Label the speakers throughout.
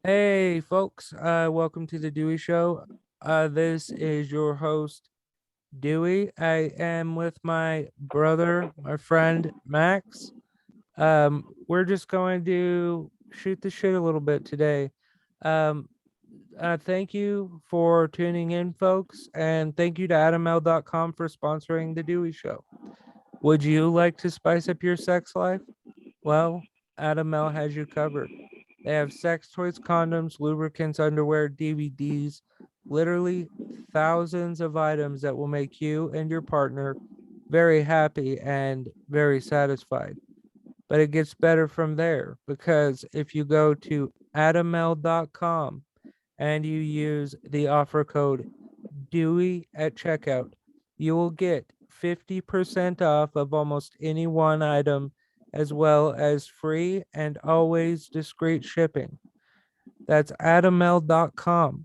Speaker 1: Hey, folks, welcome to the Dewey Show. This is your host, Dewey. I am with my brother, my friend, Max. We're just going to shoot the shit a little bit today. Um, thank you for tuning in, folks, and thank you to AdamL.com for sponsoring the Dewey Show. Would you like to spice up your sex life? Well, Adam L has you covered. They have sex toys, condoms, lubricants, underwear, DVDs, literally thousands of items that will make you and your partner very happy and very satisfied. But it gets better from there because if you go to adaml.com and you use the offer code Dewey at checkout, you will get 50% off of almost any one item, as well as free and always discreet shipping. That's adaml.com,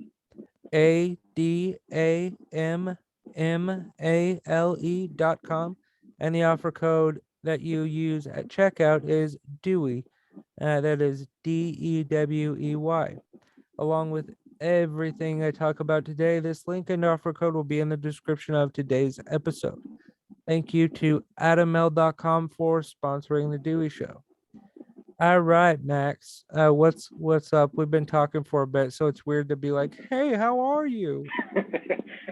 Speaker 1: ADAMMALE.com. And the offer code that you use at checkout is Dewey. That is DEWEY. Along with everything I talk about today, this link and offer code will be in the description of today's episode. Thank you to adaml.com for sponsoring the Dewey Show. All right, Max. What's up? We've been talking for a bit, so it's weird to be like, "Hey, how are you?"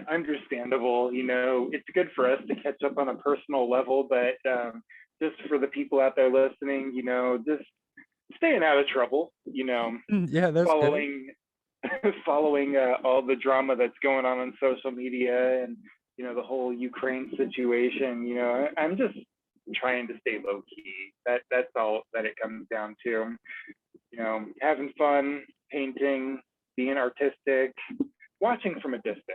Speaker 2: Understandable. It's good for us to catch up on a personal level, but just for the people out there listening, just staying out of trouble.
Speaker 1: Yeah, that's good.
Speaker 2: Following following all the drama that's going on social media and the whole Ukraine situation. I'm just trying to stay low key. That's all that it comes down to. Having fun, painting, being artistic, watching from a distance.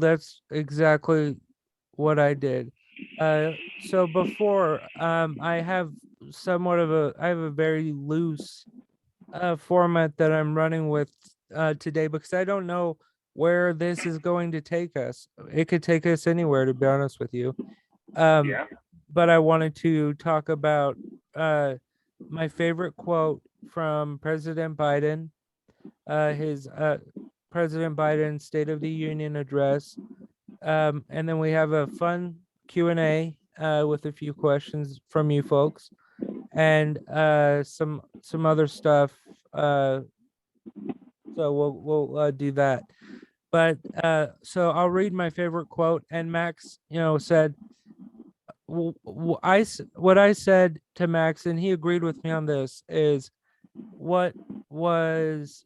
Speaker 1: That's exactly what I did. So before, I have a very loose format that I'm running with today because I don't know where this is going to take us. It could take us anywhere, to be honest with you. Um,
Speaker 2: Yeah.
Speaker 1: but I wanted to talk about uh, my favorite quote from President Biden, his President Biden's State of the Union address, and then we have a fun Q&A with a few questions from you folks, and some other stuff. So we'll do that. But so I'll read my favorite quote. And Max, said what I said to Max, and he agreed with me on this, is what was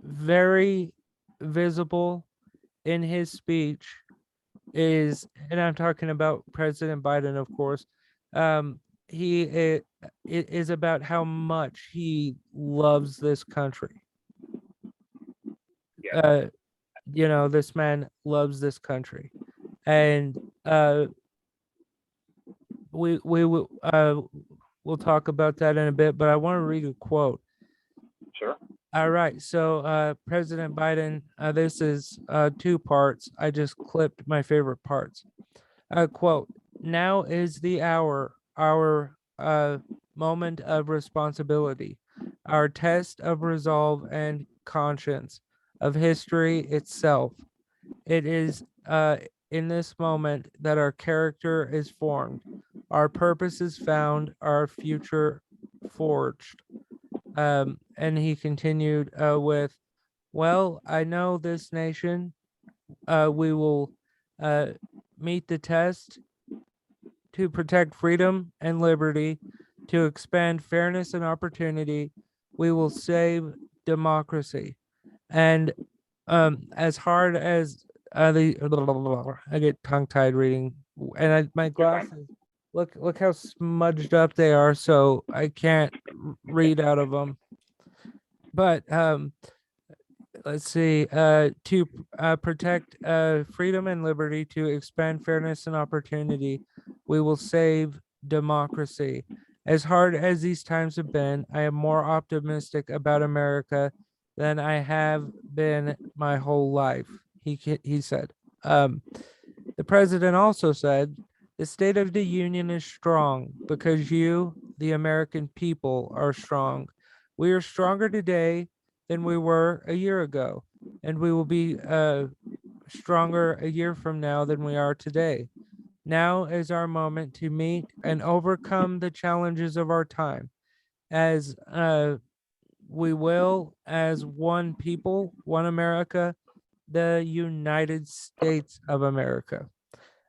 Speaker 1: very visible in his speech is, and I'm talking about President Biden, of course. It is about how much he loves this country.
Speaker 2: Yeah.
Speaker 1: Uh, this man loves this country, and we will we'll talk about that in a bit. But I want to read a quote.
Speaker 2: Sure.
Speaker 1: All right, so President Biden, this is two parts. I just clipped my favorite parts. Quote, now is the hour, our moment of responsibility, our test of resolve and conscience, of history itself. It is in this moment that our character is formed, our purpose is found, our future forged. And he continued with, well, I know this nation, we will uh, meet the test to protect freedom and liberty, to expand fairness and opportunity. We will save democracy. And as hard as I get tongue tied reading, and my
Speaker 2: You're fine.
Speaker 1: glasses look how smudged up they are, so I can't read out of them. But let's see, to protect freedom and liberty, to expand fairness and opportunity, we will save democracy. As hard as these times have been, I am more optimistic about America than I have been my whole life, he said. The president also said, the State of the Union is strong because you, the American people, are strong. We are stronger today than we were a year ago, and we will be stronger a year from now than we are today. Now is our moment to meet and overcome the challenges of our time as we will, as one people, one America, the United States of America.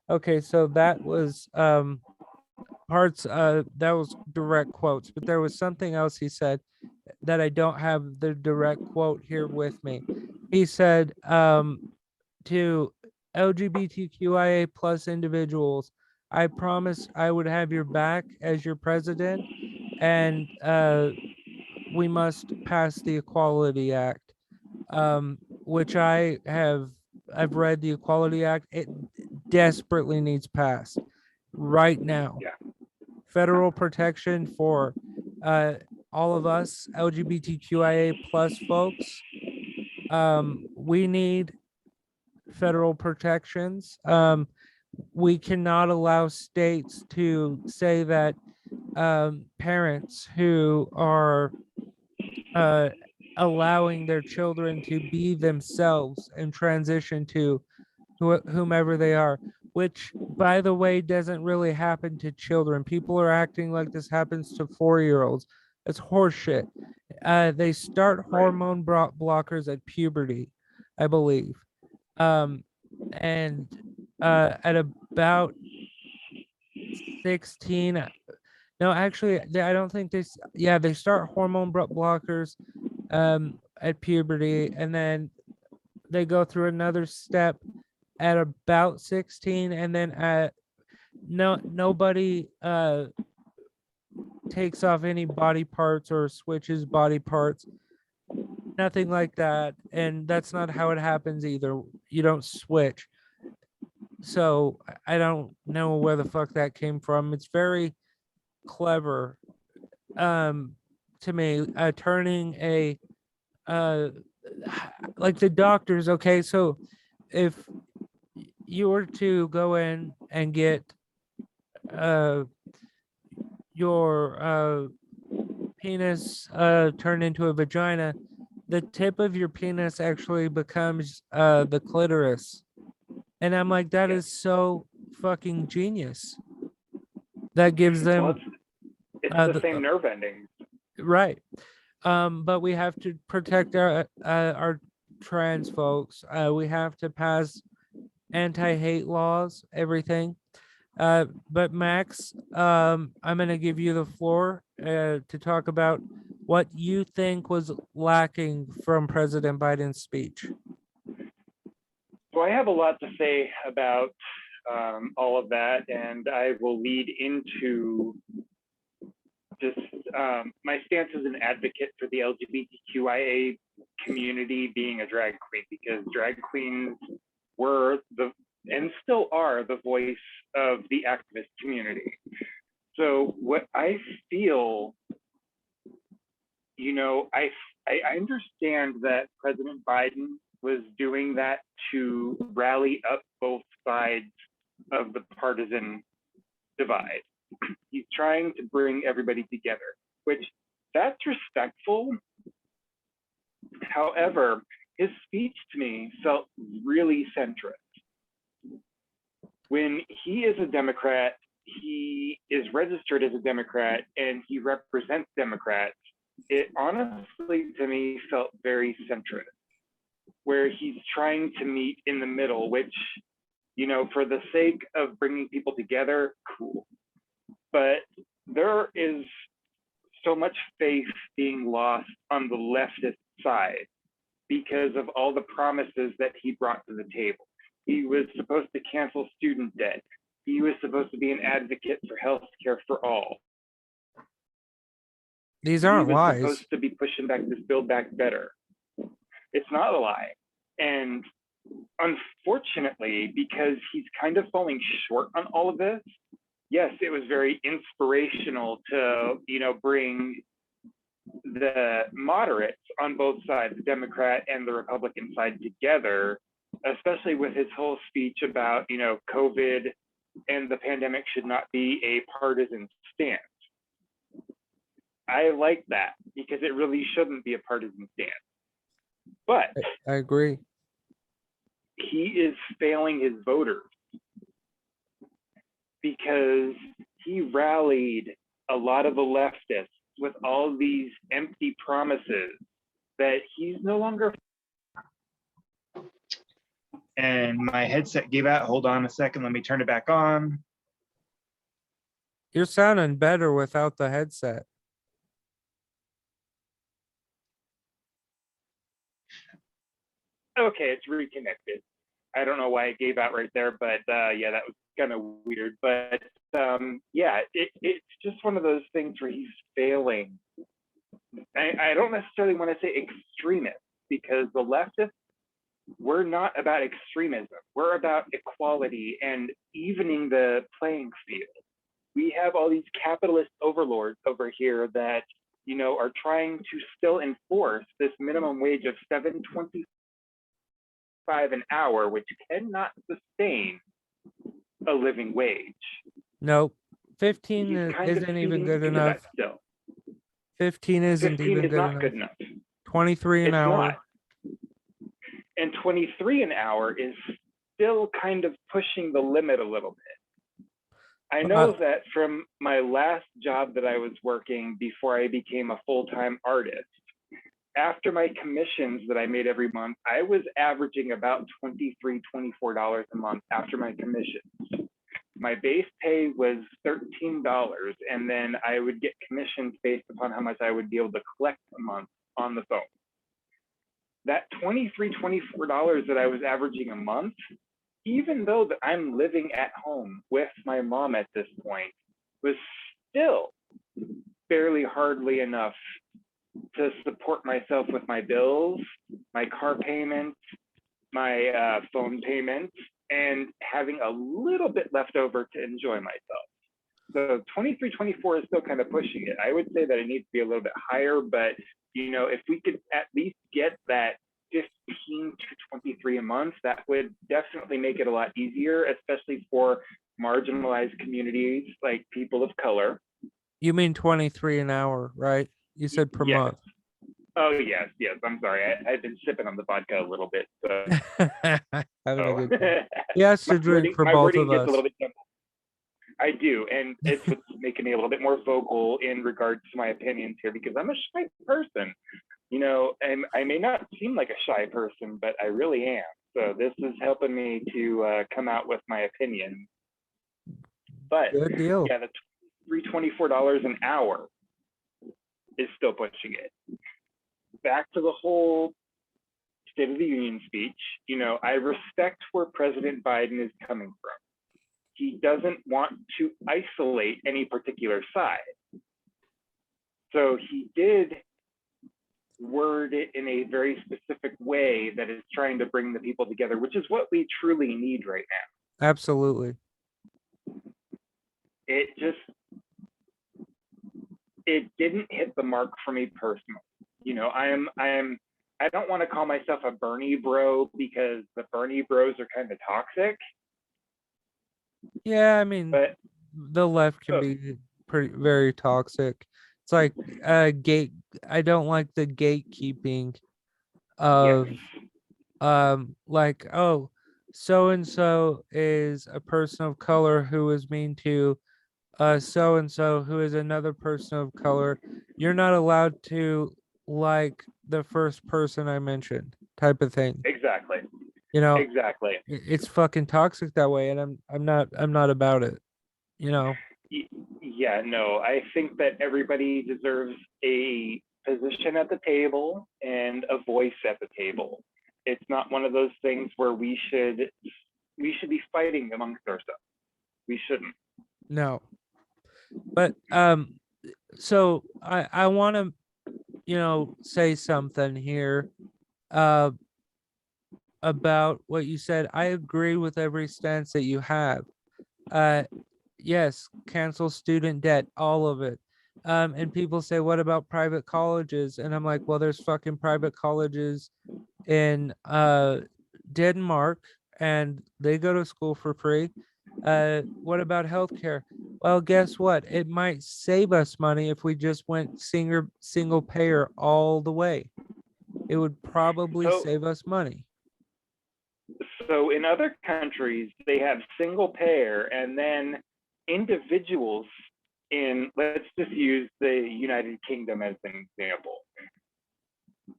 Speaker 1: Okay, so that was parts that was direct quotes, but there was something else he said that I don't have the direct quote here with me. He said to LGBTQIA plus individuals, I promise I would have your back as your president, and we must pass the Equality Act, which I've read the Equality Act. It desperately needs passed right now.
Speaker 2: Yeah.
Speaker 1: Federal protection for uh, all of us LGBTQIA plus folks. We need federal protections. We cannot allow states to say that parents who are uh, allowing their children to be themselves and transition to whomever they are, which, by the way, doesn't really happen to children. People are acting like this happens to 4-year-olds. It's horseshit. They start
Speaker 2: Right.
Speaker 1: hormone blockers at puberty, I believe. Um, and at about 16, no, actually, I don't think yeah, they start hormone blockers at puberty, and then they go through another step at about 16, and then nobody takes off any body parts or switches body parts, nothing like that. And that's not how it happens either. You don't switch. So I don't know where the fuck that came from. It's very clever to me, turning a uh like the doctors. Okay, so if you were to go in and get uh your penis turned into a vagina, the tip of your penis actually becomes the clitoris. And I'm like, that
Speaker 2: Yeah.
Speaker 1: is so fucking genius. That gives
Speaker 2: Well,
Speaker 1: them
Speaker 2: it's the
Speaker 1: the
Speaker 2: same nerve ending.
Speaker 1: right. But we have to protect our trans folks. We have to pass anti-hate laws, everything. But Max, I'm going to give you the floor to talk about what you think was lacking from President Biden's speech.
Speaker 2: So I have a lot to say about all of that, and I will lead into just my stance as an advocate for the LGBTQIA community being a drag queen, because drag queens were and still are the voice of the activist community. So what I feel, I understand that President Biden was doing that to rally up both sides of the partisan divide. He's trying to bring everybody together, which that's respectful. However, his speech to me felt really centrist. When he is a Democrat, he is registered as a Democrat and he represents Democrats. It honestly, to me, felt very centrist, where he's trying to meet in the middle, which, for the sake of bringing people together, cool. But there is so much faith being lost on the leftist side because of all the promises that he brought to the table. He was supposed to cancel student debt. He was supposed to be an advocate for health care for all.
Speaker 1: These
Speaker 2: He
Speaker 1: aren't
Speaker 2: was
Speaker 1: lies.
Speaker 2: supposed to be pushing back this Build Back Better. It's not a lie. And unfortunately, because he's kind of falling short on all of this, yes, it was very inspirational to, bring the moderates on both sides, the Democrat and the Republican side, together, especially with his whole speech about, COVID and the pandemic should not be a partisan stance. I like that because it really shouldn't be a partisan stance. But
Speaker 1: I agree.
Speaker 2: he is failing his voters because he rallied a lot of the leftists with all these empty promises that he's no longer. And my headset gave out. Hold on a second. Let me turn it back on.
Speaker 1: You're sounding better without the headset.
Speaker 2: Okay, it's reconnected. I don't know why it gave out right there, but yeah, that was kind of weird. But yeah, it's just one of those things where he's failing. I don't necessarily want to say extremists because the leftists, we're not about extremism. We're about equality and evening the playing field. We have all these capitalist overlords over here that, you know, are trying to still enforce this minimum wage of $7.25 an hour, which cannot sustain a living wage.
Speaker 1: Nope. 15
Speaker 2: He's
Speaker 1: isn't even good
Speaker 2: into
Speaker 1: enough.
Speaker 2: that still.
Speaker 1: 15 isn't
Speaker 2: 15
Speaker 1: even
Speaker 2: is
Speaker 1: good
Speaker 2: not
Speaker 1: enough.
Speaker 2: good enough.
Speaker 1: 23 an
Speaker 2: It's
Speaker 1: hour.
Speaker 2: not. And 23 an hour is still kind of pushing the limit a little bit. I know that from my last job that I was working before I became a full-time artist, after my commissions that I made every month, I was averaging about $23, $24 a month after my commissions. My base pay was $13, and then I would get commissions based upon how much I would be able to collect a month on the phone. That $23, $24 that I was averaging a month, even though that I'm living at home with my mom at this point, was still barely hardly enough to support myself with my bills, my car payments, my phone payments, and having a little bit left over to enjoy myself. So 23, 24 is still kind of pushing it. I would say that it needs to be a little bit higher, but you know, if we could at least get that 15 to 23 a month, that would definitely make it a lot easier, especially for marginalized communities like people of color.
Speaker 1: You mean 23 an hour, right? You said per
Speaker 2: Yes.
Speaker 1: month.
Speaker 2: Oh, yes, yes. I'm sorry. I've been sipping on the vodka a little bit. So
Speaker 1: Having a good time. He has to drink for
Speaker 2: my
Speaker 1: both of
Speaker 2: wording gets a
Speaker 1: us.
Speaker 2: little bit jumbled. I do, and it's what's making me a little bit more vocal in regards to my opinions here because I'm a shy person. You know, and I may not seem like a shy person, but I really am. So this is helping me to come out with my opinion. But
Speaker 1: Good deal.
Speaker 2: yeah, the $324 an hour is still pushing it. Back to the whole State of the Union speech, you know, I respect where President Biden is coming from. He doesn't want to isolate any particular side. So he did word it in a very specific way that is trying to bring the people together, which is what we truly need right now.
Speaker 1: Absolutely.
Speaker 2: It didn't hit the mark for me personally. You know, I don't want to call myself a Bernie bro because the Bernie bros are kind of toxic.
Speaker 1: Yeah, I mean,
Speaker 2: but
Speaker 1: the left can be very toxic. It's like gate. I don't like the gatekeeping of like, oh, so and so is a person of color who is mean to so and so who is another person of color. You're not allowed to like the first person I mentioned, type of thing.
Speaker 2: Exactly.
Speaker 1: You know,
Speaker 2: Exactly.
Speaker 1: it's fucking toxic that way, and I'm not about it. You know.
Speaker 2: Yeah, no, I think that everybody deserves a position at the table and a voice at the table. It's not one of those things where we should be fighting amongst ourselves. We shouldn't.
Speaker 1: No. But so I want to, you know, say something here uh about what you said. I agree with every stance that you have. Uh yes, cancel student debt, all of it. And people say, what about private colleges? And I'm like, well, there's fucking private colleges in Denmark, and they go to school for free. What about healthcare? Well, guess what? It might save us money if we just went single payer all the way. It would probably
Speaker 2: So,
Speaker 1: save us money.
Speaker 2: so in other countries, they have single payer, and then individuals in, let's just use the United Kingdom as an example.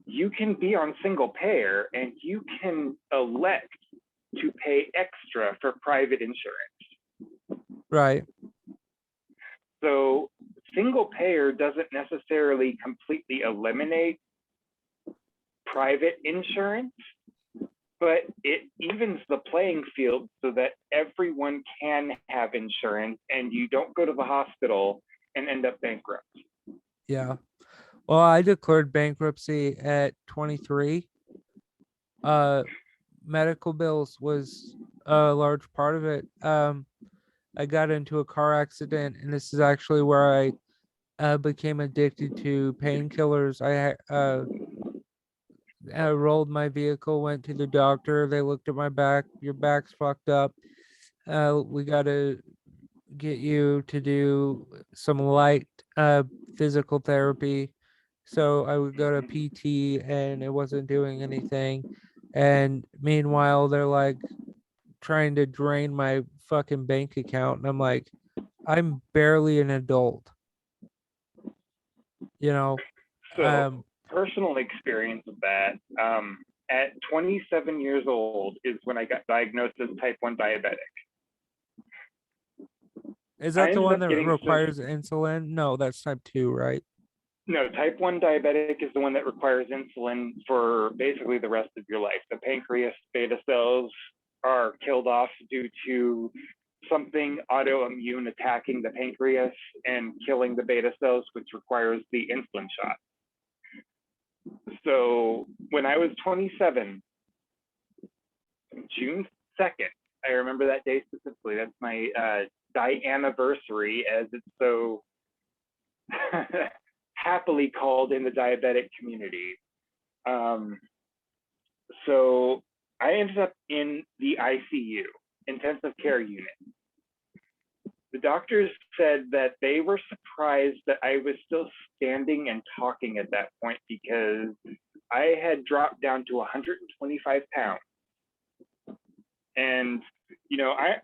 Speaker 2: You can be on single payer and you can elect to pay extra for private insurance.
Speaker 1: Right.
Speaker 2: So single payer doesn't necessarily completely eliminate private insurance, but it evens the playing field so that everyone can have insurance and you don't go to the hospital and end up bankrupt.
Speaker 1: Yeah. Well, I declared bankruptcy at 23. Uh, Medical bills was a large part of it. I got into a car accident, and this is actually where I became addicted to painkillers. I rolled my vehicle, went to the doctor. They looked at my back. Your back's fucked up. We got to get you to do some light physical therapy. So I would go to PT and it wasn't doing anything. And meanwhile, they're like trying to drain my fucking bank account. And I'm like, I'm barely an adult, you know?
Speaker 2: So,
Speaker 1: Um,
Speaker 2: personal experience of that. At 27 years old is when I got diagnosed as type 1 diabetic.
Speaker 1: is
Speaker 2: I
Speaker 1: that the
Speaker 2: ended
Speaker 1: one
Speaker 2: up
Speaker 1: that
Speaker 2: getting so,
Speaker 1: requires insulin? No, that's type 2, right?
Speaker 2: no, type 1 diabetic is the one that requires insulin for basically the rest of your life. The pancreas beta cells are killed off due to something autoimmune attacking the pancreas and killing the beta cells, which requires the insulin shot. So when I was 27, June 2nd, I remember that day specifically. That's my anniversary, as it's so happily called in the diabetic community. Um, so I ended up in the ICU, intensive care unit. The doctors said that they were surprised that I was still standing and talking at that point because I had dropped down to 125 pounds. And,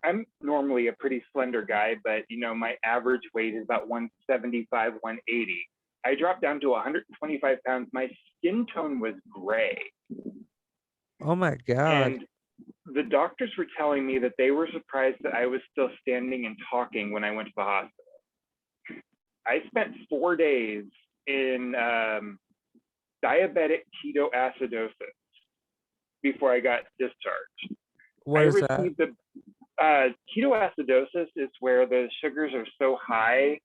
Speaker 2: I'm normally a pretty slender guy, but, my average weight is about 175, 180. I dropped down to 125 pounds. My skin tone was gray.
Speaker 1: Oh my God.
Speaker 2: And the doctors were telling me that they were surprised that I was still standing and talking when I went to the hospital. I spent 4 days in diabetic ketoacidosis before I got discharged. I
Speaker 1: What is that?
Speaker 2: received the ketoacidosis is where the sugars are so high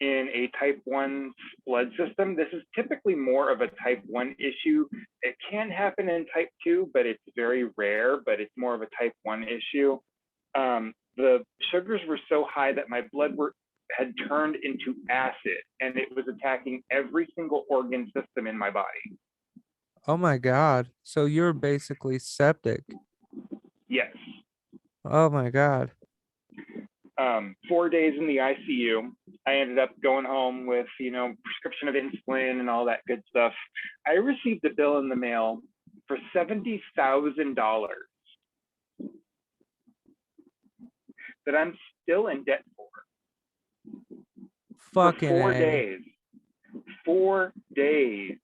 Speaker 2: in a type 1 blood system. This is typically more of a type 1 issue. It can happen in type 2, but it's very rare, but it's more of a type 1 issue. The sugars were so high that my blood had turned into acid, and it was attacking every single organ system in my body.
Speaker 1: Oh my God. So you're basically septic.
Speaker 2: Yes.
Speaker 1: Oh my God.
Speaker 2: 4 days in the ICU. I ended up going home with, prescription of insulin and all that good stuff. I received a bill in the mail for $70,000 that I'm still in debt for
Speaker 1: Fucking A.
Speaker 2: days. 4 days.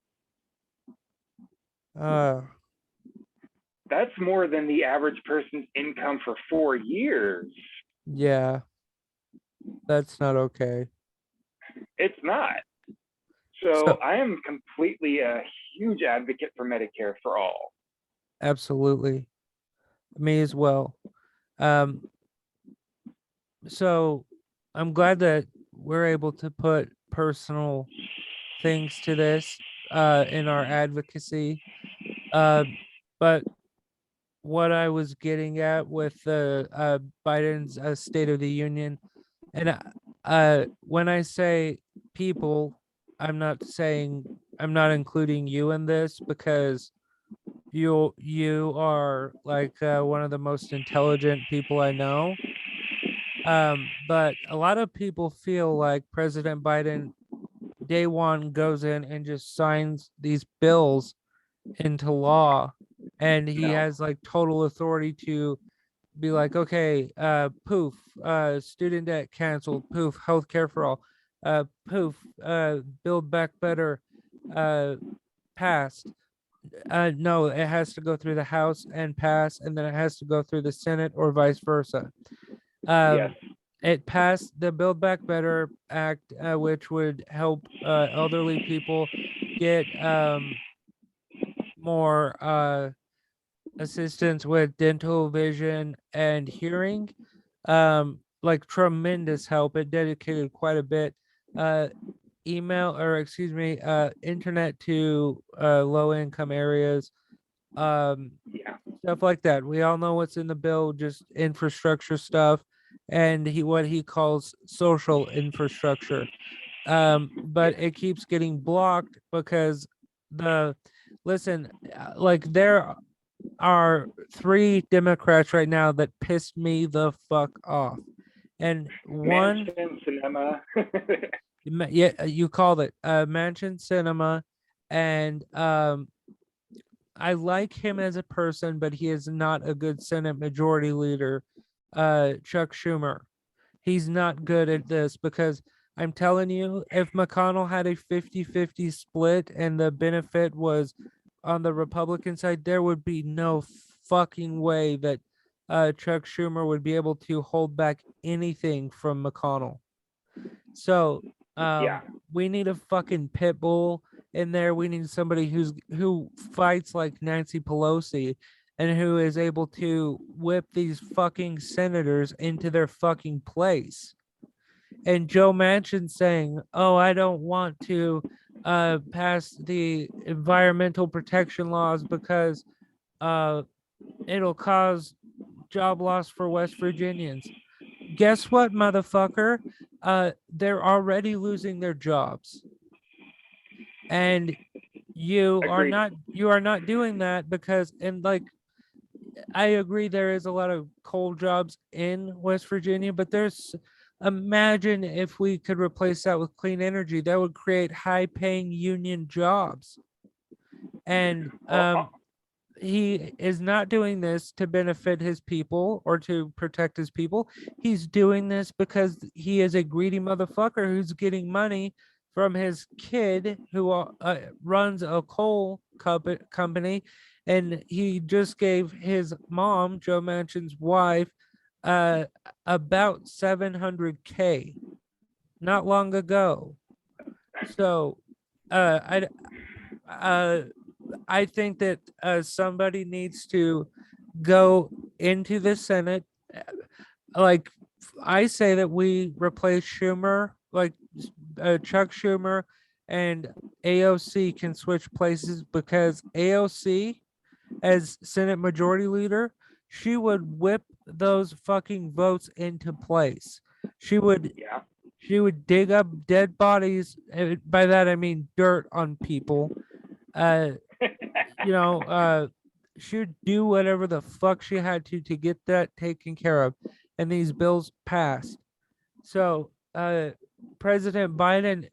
Speaker 1: Uh,
Speaker 2: That's more than the average person's income for 4 years.
Speaker 1: yeah, that's not okay.
Speaker 2: It's not.
Speaker 1: So
Speaker 2: So I am completely a huge advocate for Medicare for all.
Speaker 1: absolutely. Me as well. Um, so I'm glad that we're able to put personal things to this in our advocacy. Uh, but what I was getting at with the Biden's State of the Union, and when I say people, I'm not including you in this because you are like one of the most intelligent people I know. But a lot of people feel like President Biden day one goes in and just signs these bills into law, and he
Speaker 2: No.
Speaker 1: has like total authority to be like, okay, poof, student debt canceled, poof, healthcare for all, poof, build back better, uh, passed. No, it has to go through the House and pass, and then it has to go through the Senate or vice versa.
Speaker 2: Yes.
Speaker 1: Um, it passed the Build Back Better Act, which would help elderly people get more assistance with dental, vision, and hearing. Like tremendous help. It dedicated quite a bit. Uh, email or excuse me, internet to low income areas. Um,
Speaker 2: Yeah.
Speaker 1: stuff like that. We all know what's in the bill, just infrastructure stuff, and what he calls social infrastructure. But
Speaker 2: Yeah.
Speaker 1: it keeps getting blocked because the listen, like there are three Democrats right now that pissed me the fuck off. And one,
Speaker 2: Mansion cinema.
Speaker 1: yeah, you called it Mansion Cinema, and I like him as a person, but he is not a good Senate Majority Leader. Chuck Schumer, he's not good at this because I'm telling you, if McConnell had a 50-50 split and the benefit was on the Republican side, there would be no fucking way that Chuck Schumer would be able to hold back anything from McConnell. So
Speaker 2: Yeah.
Speaker 1: we need a fucking pit bull in there. We need somebody who fights like Nancy Pelosi and who is able to whip these fucking senators into their fucking place. And Joe Manchin saying, "Oh, I don't want to pass the environmental protection laws because uh it'll cause job loss for West Virginians." Guess what, motherfucker? They're already losing their jobs, and
Speaker 2: Agreed.
Speaker 1: you are not doing that because, and like, I agree there is a lot of coal jobs in West Virginia, but there's, imagine if we could replace that with clean energy, that would create high paying union jobs. And
Speaker 2: Well,
Speaker 1: he is not doing this to benefit his people or to protect his people. He's doing this because he is a greedy motherfucker who's getting money from his kid who runs a coal company. And he just gave his mom, Joe Manchin's wife, uh, about 700K not long ago. So I uh, I think that somebody needs to go into the Senate. uh, Like, I say that we replace Schumer, like Chuck Schumer and AOC can switch places because AOC, as Senate Majority Leader, she would whip those fucking votes into place. She would
Speaker 2: yeah.
Speaker 1: she would dig up dead bodies. By that I mean dirt on people. Uh, you know, she would do whatever the fuck she had to get that taken care of, and these bills passed. So, President Biden,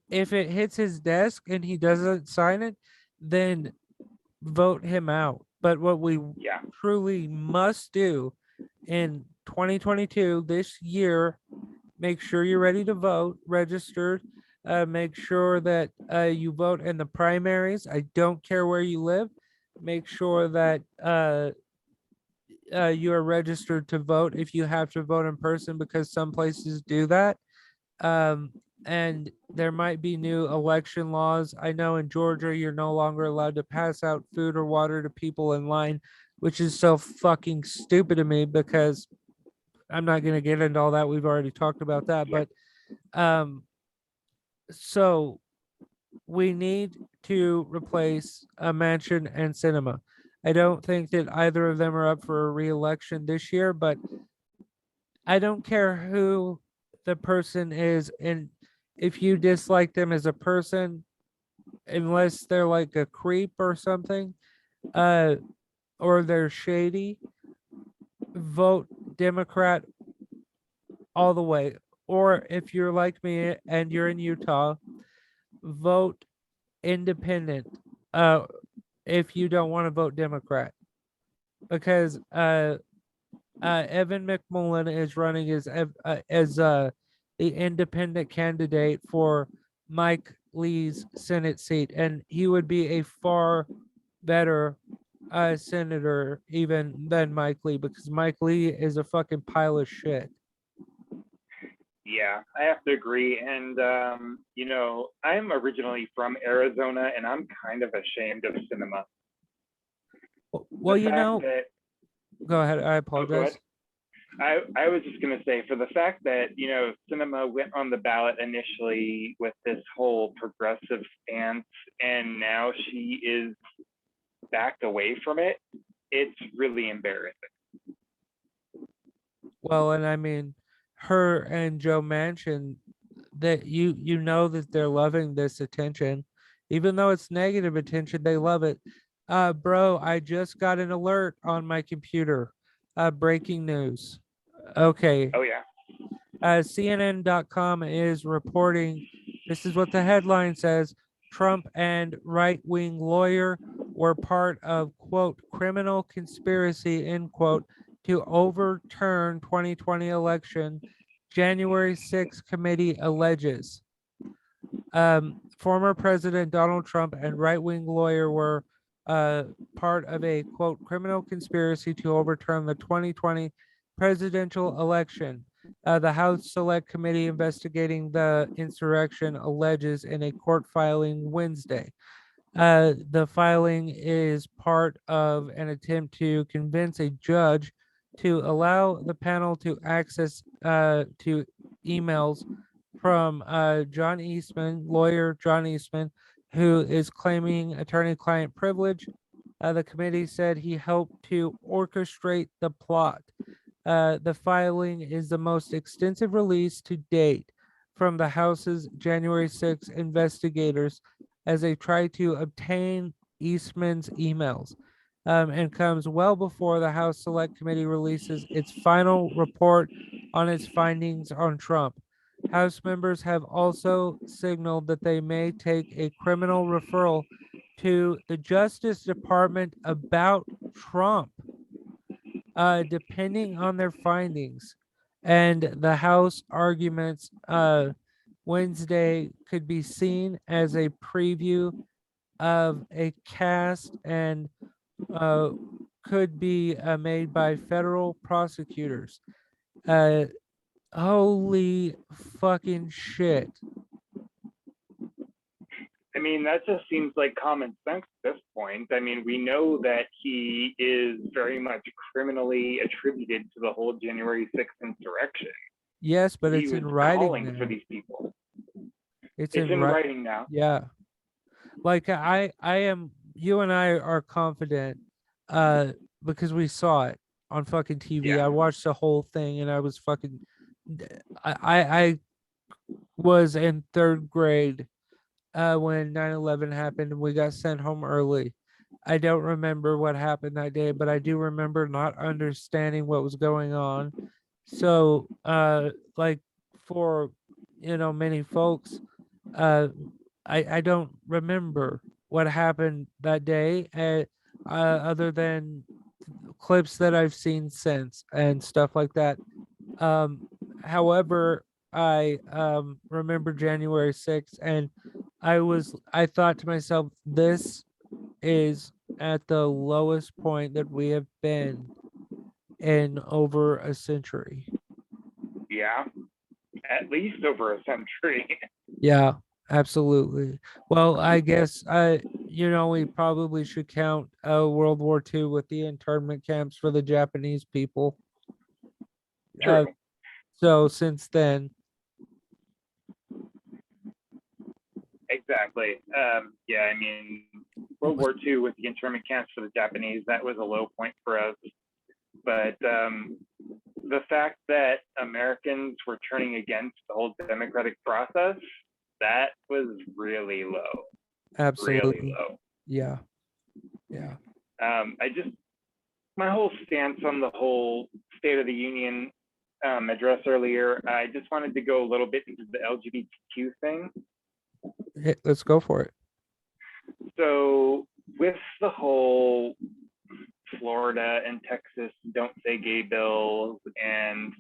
Speaker 1: if it hits his desk and he doesn't sign it, then vote him out. But what we
Speaker 2: Yeah.
Speaker 1: truly must do in 2022, this year, make sure you're ready to vote, registered. Make sure that you vote in the primaries. I don't care where you live. Make sure that you are registered to vote if you have to vote in person because some places do that. Um, and there might be new election laws. I know in Georgia, you're no longer allowed to pass out food or water to people in line, which is so fucking stupid to me because I'm not going to get into all that. We've already talked about that.
Speaker 2: Yeah.
Speaker 1: But um, so we need to replace a mansion and cinema. I don't think that either of them are up for a re-election this year, but I don't care who the person is, and if you dislike them as a person, unless they're like a creep or something, uh, or they're shady, vote Democrat all the way. Or if you're like me and you're in Utah, vote independent. Uh, if you don't want to vote Democrat, because Evan McMullen is running as the independent candidate for Mike Lee's Senate seat, and he would be a far better senator even than Mike Lee, because Mike Lee is a fucking pile of shit.
Speaker 2: Yeah, I have to agree. And, I'm originally from Arizona, and I'm kind of ashamed of cinema.
Speaker 1: Well,
Speaker 2: The fact that,
Speaker 1: go ahead. I
Speaker 2: oh, go ahead.
Speaker 1: apologize.
Speaker 2: I was just going to say, for the fact that, cinema went on the ballot initially with this whole progressive stance, and now she is backed away from it, it's really embarrassing.
Speaker 1: Well, and I mean, her and Joe Manchin, that you know that they're loving this attention, even though it's negative attention, they love it. Bro, I just got an alert on my computer. Breaking news. Okay.
Speaker 2: Oh, yeah.
Speaker 1: CNN.com is reporting. This is what the headline says: Trump and right-wing lawyer were part of, quote, criminal conspiracy, end quote, to overturn 2020 election. January 6th committee alleges. Former President Donald Trump and right-wing lawyer were part of a, quote, criminal conspiracy to overturn the 2020 presidential election. The House Select Committee investigating the insurrection alleges in a court filing Wednesday. The filing is part of an attempt to convince a judge to allow the panel to access to emails from John Eastman, lawyer John Eastman, who is claiming attorney-client privilege. The committee said he helped to orchestrate the plot. The filing is the most extensive release to date from the House's January 6 investigators as they try to obtain Eastman's emails, and comes well before the House Select Committee releases its final report on its findings on Trump. House members have also signaled that they may take a criminal referral to the Justice Department about Trump, depending on their findings. And the House arguments Wednesday could be seen as a preview of a cast and could be made by federal prosecutors. Holy fucking shit.
Speaker 2: I mean, that just seems like common sense at this point. I mean, we know that he is very much criminally attributed to the whole January 6th insurrection.
Speaker 1: Yes, but
Speaker 2: he
Speaker 1: it's in
Speaker 2: was
Speaker 1: writing
Speaker 2: calling
Speaker 1: now.
Speaker 2: for these people.
Speaker 1: It's
Speaker 2: in writing now.
Speaker 1: Yeah. Like I am, you and I are confident because we saw it on fucking TV.
Speaker 2: Yeah.
Speaker 1: I watched the whole thing and I was fucking I was in third grade when 9/11 happened and we got sent home early. I don't remember what happened that day, but I do remember not understanding what was going on. So like for many folks, I don't remember what happened that day, other than clips that I've seen since and stuff like that. However, I remember January 6th, and I thought to myself, this is at the lowest point that we have been in over a century.
Speaker 2: Yeah, at least over a century.
Speaker 1: Yeah, absolutely. Well, I guess we probably should count World War II with the internment camps for the Japanese people.
Speaker 2: True.
Speaker 1: So since then,
Speaker 2: exactly. Yeah, I mean, World War II with the internment camps for the Japanese, that was a low point for us. But the fact that Americans were turning against the whole democratic process, that was really low.
Speaker 1: absolutely.
Speaker 2: Really low.
Speaker 1: Yeah. Yeah.
Speaker 2: My whole stance on the whole State of the Union address earlier, I just wanted to go a little bit into the LGBTQ thing.
Speaker 1: Let's go for it.
Speaker 2: So, with the whole Florida and Texas don't say gay bills and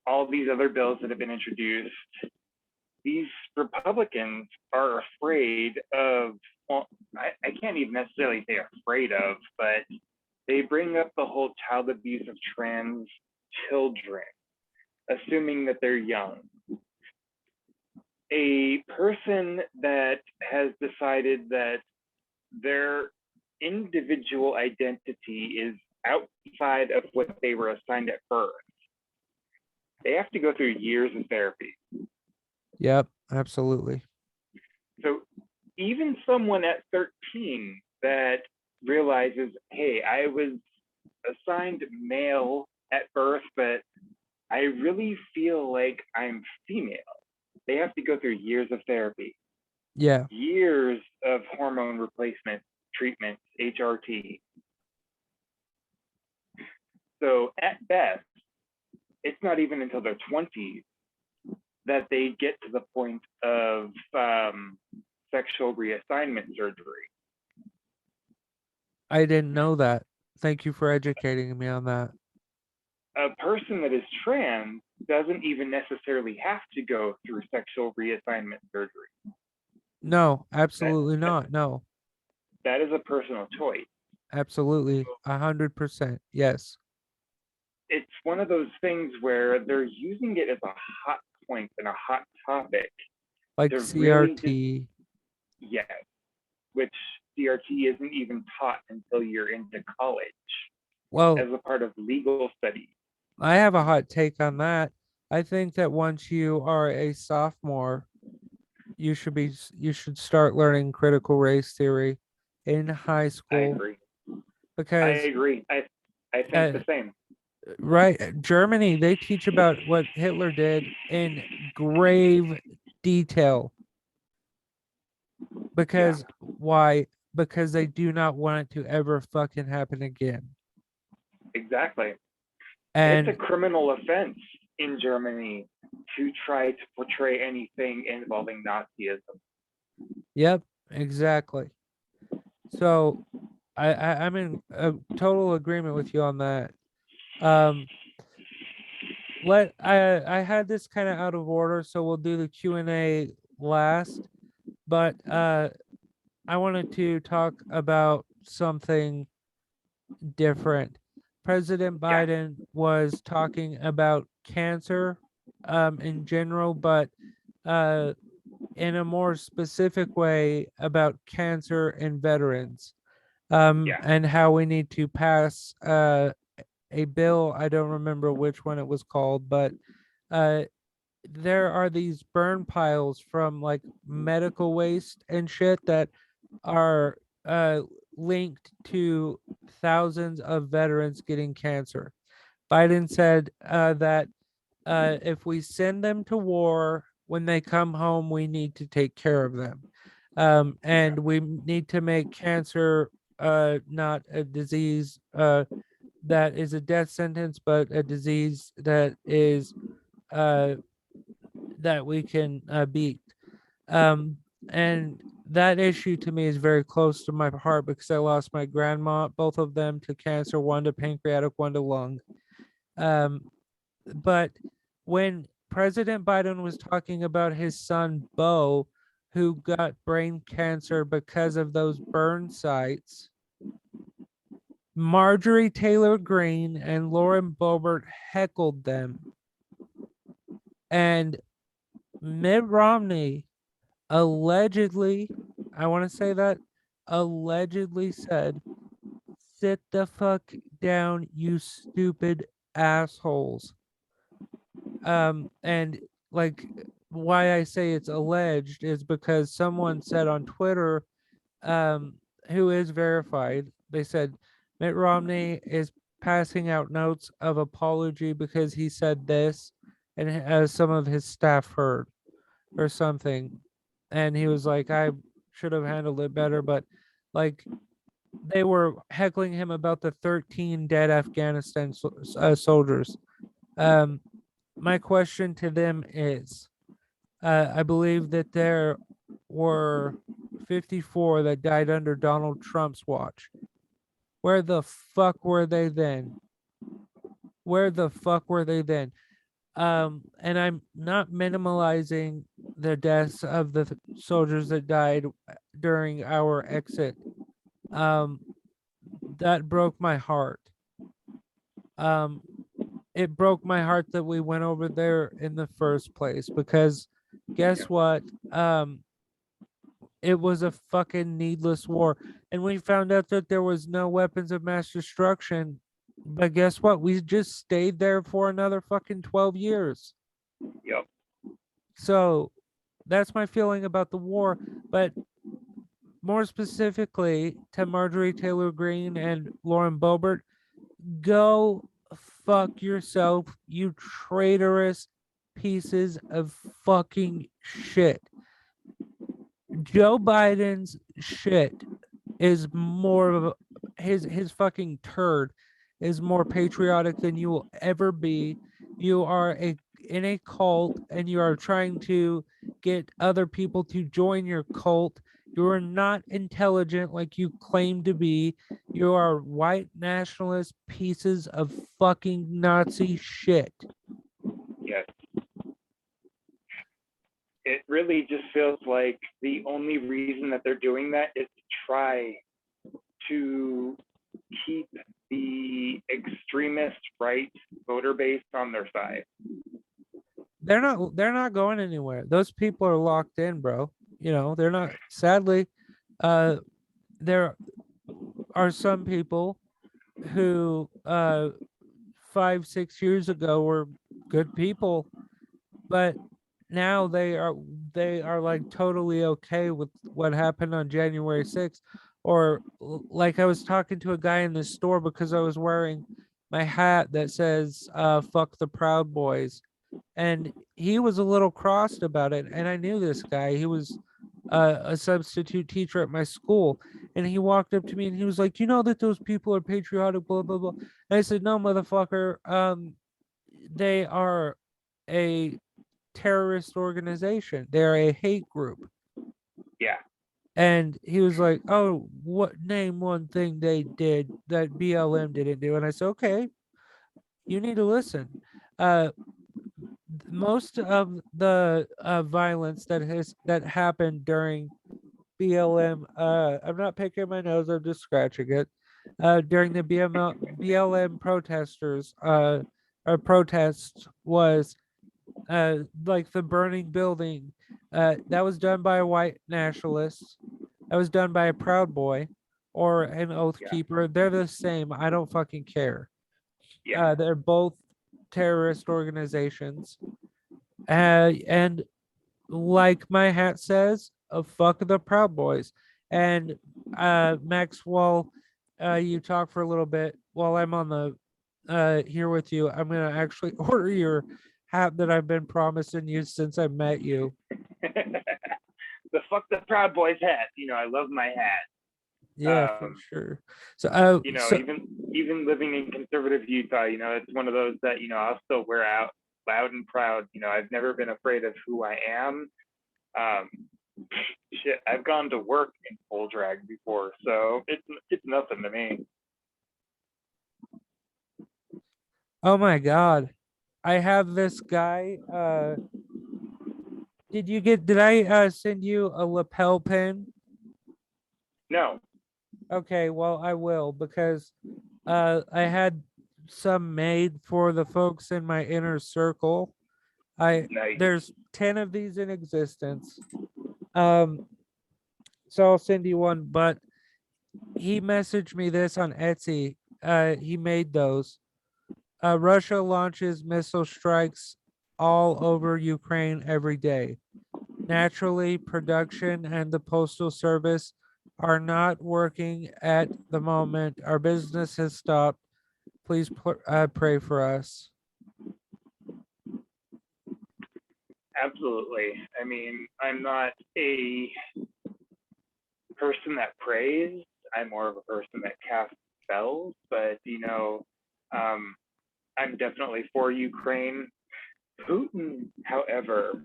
Speaker 2: all these other bills that have been introduced, these Republicans are afraid of, well, I can't even necessarily say afraid of, but they bring up the whole child abuse of trans children, assuming that they're young. A person that has decided that their individual identity is outside of what they were assigned at birth, they have to go through years of therapy.
Speaker 1: Yep, absolutely.
Speaker 2: So even someone at 13 that realizes, hey, I was assigned male at birth, but I really feel like I'm female, they have to go through years of therapy,
Speaker 1: Yeah.
Speaker 2: years of hormone replacement treatments, HRT. So at best, it's not even until their 20s that they get to the point of sexual reassignment surgery.
Speaker 1: I didn't know that. Thank you for educating me on that.
Speaker 2: A person that is trans doesn't even necessarily have to go through sexual reassignment surgery.
Speaker 1: No, absolutely not. No,
Speaker 2: That is a personal choice.
Speaker 1: absolutely. 100%. Yes.
Speaker 2: It's one of those things where they're using it as a hot point and a hot topic
Speaker 1: Like
Speaker 2: to really just,
Speaker 1: CRT.
Speaker 2: yes, which CRT isn't even taught until you're into college
Speaker 1: Well,
Speaker 2: as a part of legal studies.
Speaker 1: I have a hot take on that. I think that once you are a sophomore, you should start learning critical race theory in high
Speaker 2: I
Speaker 1: school
Speaker 2: agree. I
Speaker 1: because
Speaker 2: agree. I think
Speaker 1: uh,
Speaker 2: the same.
Speaker 1: right, Germany, they teach about what Hitler did in grave detail.
Speaker 2: Yeah,
Speaker 1: Because why? Because they do not want it to ever fucking happen again.
Speaker 2: exactly. It's a
Speaker 1: And
Speaker 2: criminal offense in Germany to try to portray anything involving Nazism.
Speaker 1: yep, exactly. So I'm in a total agreement with you on that. Um I had this kind of out of order, so we'll do the Q&A last, but I wanted to talk about something different. President
Speaker 2: Yeah,
Speaker 1: Biden was talking about cancer in general, but uh in a more specific way about cancer and veterans,
Speaker 2: yeah,
Speaker 1: and how we need to pass a bill. I don't remember which one it was called, but uh there are these burn piles from like medical waste and shit that are uh linked to thousands of veterans getting cancer. Biden said that if we send them to war, when they come home, we need to take care of them.
Speaker 2: okay,
Speaker 1: And we need to make cancer not a disease that is a death sentence, but a disease that is uh, that we can beat. Um, and that issue to me is very close to my heart because I lost my grandma, both of them to cancer, one to pancreatic, one to lung. Um, but when President Biden was talking about his son Bo, who got brain cancer because of those burn sites, Marjorie Taylor Greene and Lauren Boebert heckled them, and Mitt Romney allegedly, I want to say that, allegedly said, "Sit the fuck down, you stupid assholes." And like, why I say it's alleged is because someone said on Twitter, um who is verified, they said Mitt Romney is passing out notes of apology because he said this, and as some of his staff heard or something, and he was like, I should have handled it better, but like, they were heckling him about the 13 dead Afghanistan soldiers. my question to them is, I believe that there were 54 that died under Donald Trump's watch. Where the fuck were they then? Where the fuck were they then? And I'm not minimalizing the deaths of the soldiers that died during our exit. Um, that broke my heart. Um, it broke my heart that we went over there in the first place because
Speaker 2: Yeah.
Speaker 1: guess what? It was a fucking needless war. And we found out that there was no weapons of mass destruction. But guess what? We just stayed there for another fucking 12 years.
Speaker 2: Yep.
Speaker 1: So that's my feeling about the war. But more specifically to Marjorie Taylor Greene and Lauren Boebert, go fuck yourself, you traitorous pieces of fucking shit. Joe Biden's shit is more of his fucking turd is more patriotic than you will ever be. You are in a cult and you are trying to get other people to join your cult. You are not intelligent like you claim to be. You are white nationalist pieces of fucking Nazi shit.
Speaker 2: Yes. It really just feels like the only reason that they're doing that is to try to keep the extremist right voter base on their side.
Speaker 1: They're not going anywhere. Those people are locked in, bro. You know, they're not sadly uh there are some people who 5 6 years ago were good people, but now they are like totally okay with what happened on January 6th. Or like I was talking to a guy in the store because I was wearing my hat that says fuck the Proud Boys, and he was a little crossed about it. And I knew this guy. He was a substitute teacher at my school, and he walked up to me and he was like, "You know that those people are patriotic, blah blah blah." And I said, "No, motherfucker. They are a terrorist organization. They're a hate group."
Speaker 2: Yeah.
Speaker 1: And he was like, "Oh, what name one thing they did that BLM didn't do?" And I said, "Okay, you need to listen. Uh, most of the violence that happened during BLM, I'm not picking my nose, I'm just scratching it. During the BLM protesters, or protests was like the burning building. That was done by a white nationalist. That was done by a Proud Boy or an Oath
Speaker 2: Yeah.
Speaker 1: Keeper. They're the same. I don't fucking care.
Speaker 2: Yeah.
Speaker 1: They're both terrorist organizations. And like my hat says, fuck the Proud Boys. And Maxwell, you talk for a little bit while I'm on the here with you. I'm gonna actually order your hat that I've been promising you since I met you.
Speaker 2: The fuck the Proud Boys hat. I love my hat.
Speaker 1: Yeah, for
Speaker 2: Um,
Speaker 1: sure. So
Speaker 2: even living in conservative Utah, it's one of those that I'll still wear out loud and proud. I've never been afraid of who I am. Um, shit, I've gone to work in full drag before, so it's nothing to me.
Speaker 1: oh my god. I have this guy. Did I send you a lapel pin?
Speaker 2: No,
Speaker 1: Okay, well I will because I had some made for the folks in my inner circle. I
Speaker 2: nice.
Speaker 1: There's 10 of these in existence. Um so I'll send you one, but he messaged me this on Etsy. He made those. Russia launches missile strikes all over Ukraine every day. Naturally, production and the postal service are not working at the moment. Our business has stopped. Please pray for us.
Speaker 2: Absolutely. I mean, I'm not a person that prays. I'm more of a person that casts spells, but I'm definitely for Ukraine. Putin, however,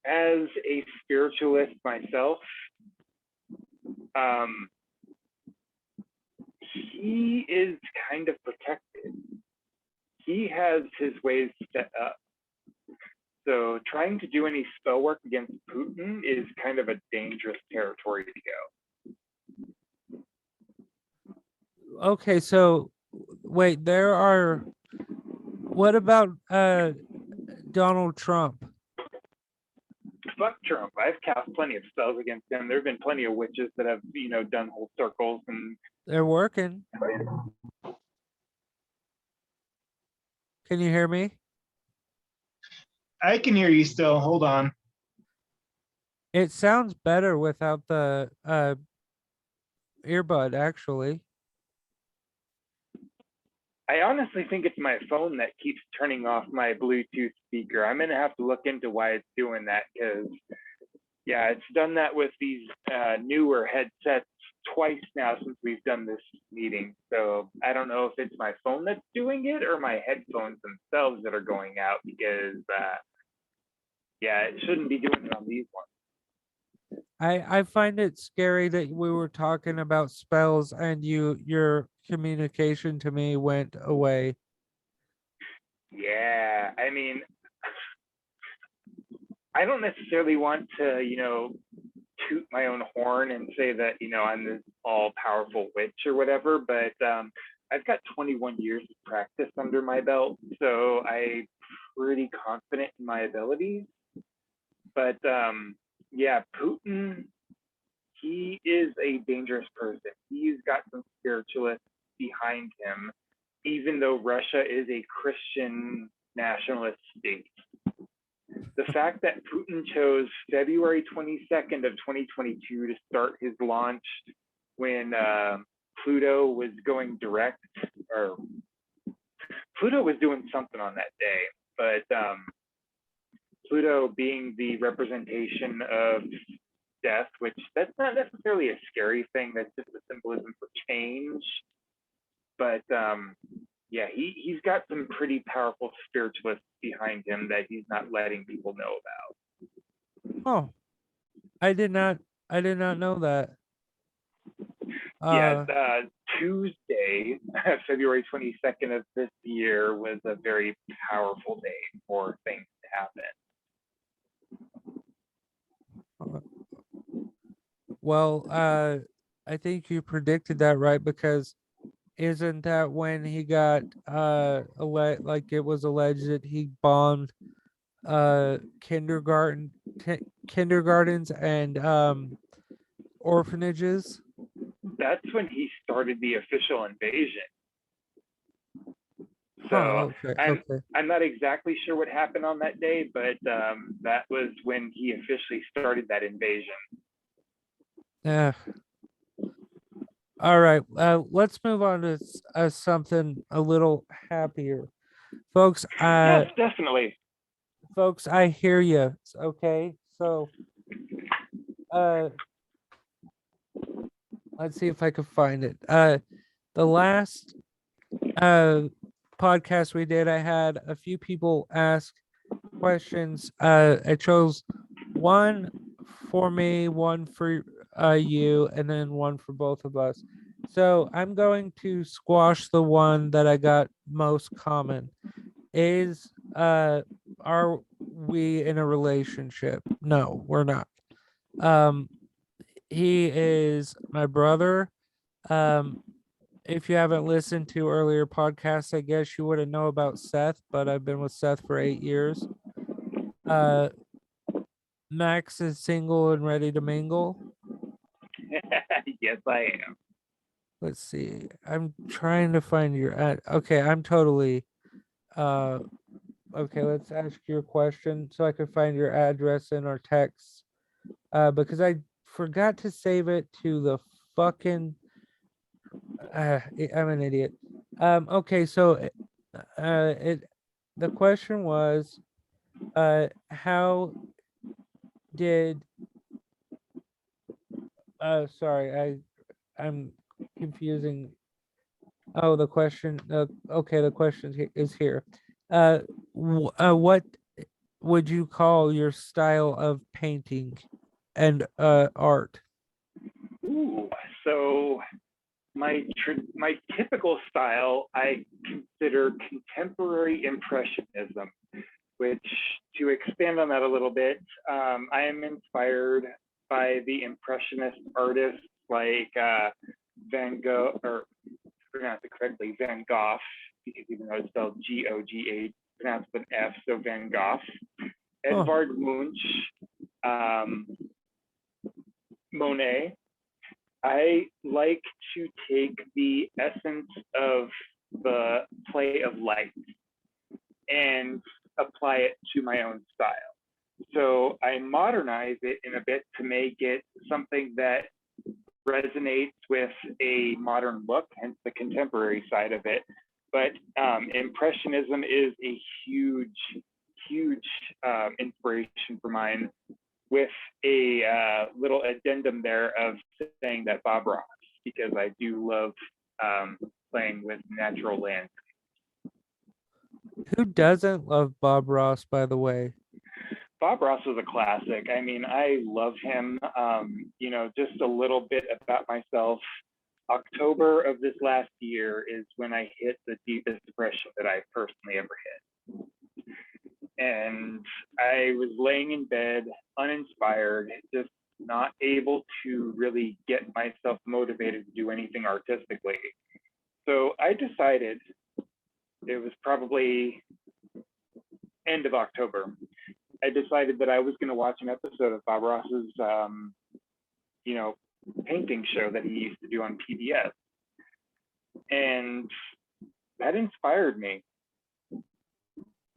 Speaker 2: as a spiritualist myself, um, he is kind of protected. He has his ways set up. So trying to do any spell work against Putin is kind of a dangerous territory to go.
Speaker 1: Okay, so wait, what about Donald Trump?
Speaker 2: Fuck Trump. I've cast plenty of spells against him. There have been plenty of witches that have, done whole circles and
Speaker 1: They're working. Can you hear me?
Speaker 3: I can hear you still. Hold on.
Speaker 1: It sounds better without the earbud, actually.
Speaker 2: I honestly think it's my phone that keeps turning off my Bluetooth speaker. I'm gonna have to look into why it's doing that because, yeah, it's done that with these newer headsets twice now since we've done this meeting. So I don't know if it's my phone that's doing it or my headphones themselves that are going out because, yeah, it shouldn't be doing it on these ones.
Speaker 1: I find it scary that we were talking about spells and your communication to me went away.
Speaker 2: Yeah, I mean, I don't necessarily want to, toot my own horn and say that, I'm this all powerful witch or whatever, but I've got 21 years of practice under my belt, so I'm pretty confident in my abilities. But yeah, Putin, he is a dangerous person. He's got some spiritualists behind him, even though Russia is a Christian nationalist state. The fact that Putin chose February 22nd of 2022 to start his launch when Pluto was going direct, or Pluto was doing something on that day, but Pluto being the representation of death, which that's not necessarily a scary thing, that's just a symbolism for change. But yeah, he's got some pretty powerful spiritualists behind him that he's not letting people know about.
Speaker 1: Oh, I did not know that.
Speaker 2: Yeah, Tuesday, February 22nd of this year was a very powerful day for things to happen.
Speaker 1: Well, I think you predicted that right because isn't that when he got like it was alleged that he bombed kindergartens and orphanages?
Speaker 2: That's when he started the official invasion. So
Speaker 1: okay.
Speaker 2: I'm not exactly sure what happened on that day, but that was when he officially started that invasion.
Speaker 1: Yeah. All right. Let's move on to something a little happier, folks.
Speaker 2: Yes, definitely.
Speaker 1: Folks, I hear you. Okay, so let's see if I can find it. The last podcast we did, I had a few people ask questions. I chose one for me, one for you, and then one for both of us. So I'm going to squash the one that I got most common. Is are we in a relationship? No, we're not. He is my brother. If you haven't listened to earlier podcasts, I guess you wouldn't know about Seth, but I've been with Seth for 8 years. Max is single and ready to mingle.
Speaker 2: Yes, I am.
Speaker 1: Let's see. I'm trying to find your ad. Okay, I'm totally okay, let's ask your question so I can find your address in our text. Because I forgot to save it to the fucking I'm an idiot. Okay, so the question was how did sorry, I'm confusing. Oh, the question okay, the question is here. what would you call your style of painting and art?
Speaker 2: Ooh, so my typical style I consider contemporary impressionism, which, to expand on that a little bit, I am inspired by the impressionist artists like Van Gogh, or pronounce it correctly, Van Gogh, because even though it's spelled Gogh, pronounced with an F, so Van Gogh,
Speaker 1: Huh.
Speaker 2: Edvard Munch, um, Monet. I like to take the essence of the play of light and apply it to my own style. So I modernize it in a bit to make it something that resonates with a modern look, hence the contemporary side of it. But Impressionism is a huge inspiration for mine, with a little addendum there of saying that Bob Ross, because I do love playing with natural land.
Speaker 1: Who doesn't love Bob Ross, by the way?
Speaker 2: Bob Ross was a classic. I mean, I love him. Just a little bit about myself. October of this last year is when I hit the deepest depression that I personally ever hit. And I was laying in bed, uninspired, just not able to really get myself motivated to do anything artistically. So I decided, it was probably end of October, I decided that I was going to watch an episode of Bob Ross's, painting show that he used to do on PBS. And that inspired me.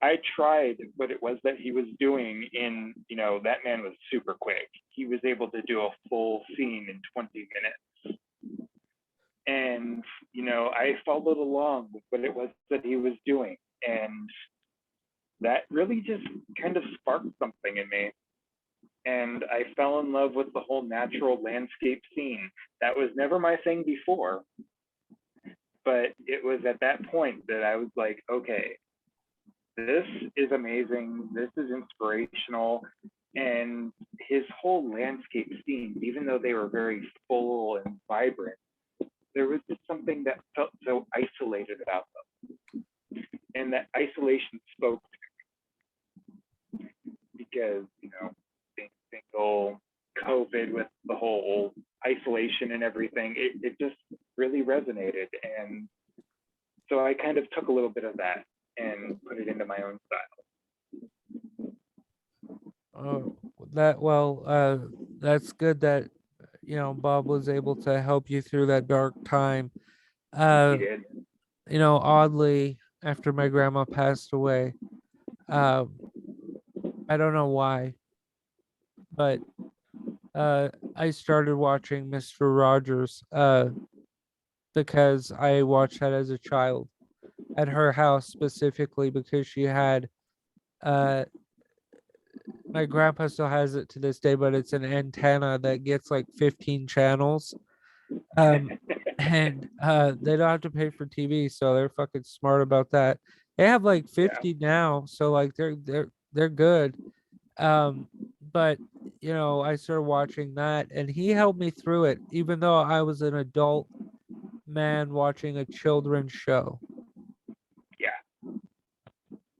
Speaker 2: I tried what it was that he was doing in, that man was super quick. He was able to do a full scene in 20 minutes. And, I followed along with what it was that he was doing. And that really just kind of sparked something in me. And I fell in love with the whole natural landscape scene. That was never my thing before. But it was at that point that I was like, okay, this is amazing. This is inspirational. And his whole landscape scenes, even though they were very full and vibrant, there was just something that felt so isolated about them. And that isolation spoke to me because, being single, COVID, with the whole isolation and everything, it just really resonated. And so I kind of took a little bit of that and put it into my own style.
Speaker 1: That's good that Bob was able to help you through that dark time.
Speaker 2: He did.
Speaker 1: Oddly, after my grandma passed away, um, I don't know why, but I started watching Mr. Rogers because I watched that as a child at her house, specifically because she had uh my grandpa still has it to this day, but it's an antenna that gets like 15 channels. And they don't have to pay for TV, so they're fucking smart about that. They have like 50 now, so like they're good. But I started watching that, and he helped me through it, even though I was an adult man watching a children's show.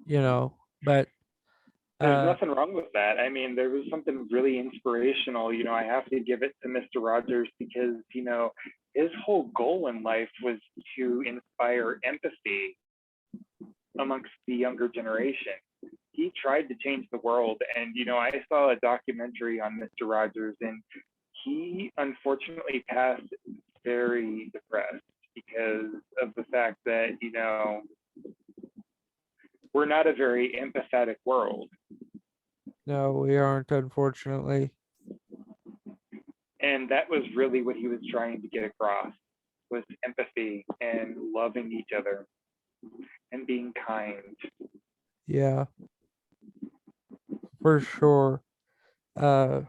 Speaker 2: Yeah.
Speaker 1: But
Speaker 2: there's nothing wrong with that. I mean, there was something really inspirational. I have to give it to Mr. Rogers because, his whole goal in life was to inspire empathy amongst the younger generation. He tried to change the world. And, I saw a documentary on Mr. Rogers, and he unfortunately passed very depressed because of the fact that, we're not a very empathetic world.
Speaker 1: No, we aren't, unfortunately.
Speaker 2: And that was really what he was trying to get across, was empathy and loving each other and being kind.
Speaker 1: Yeah, for sure. I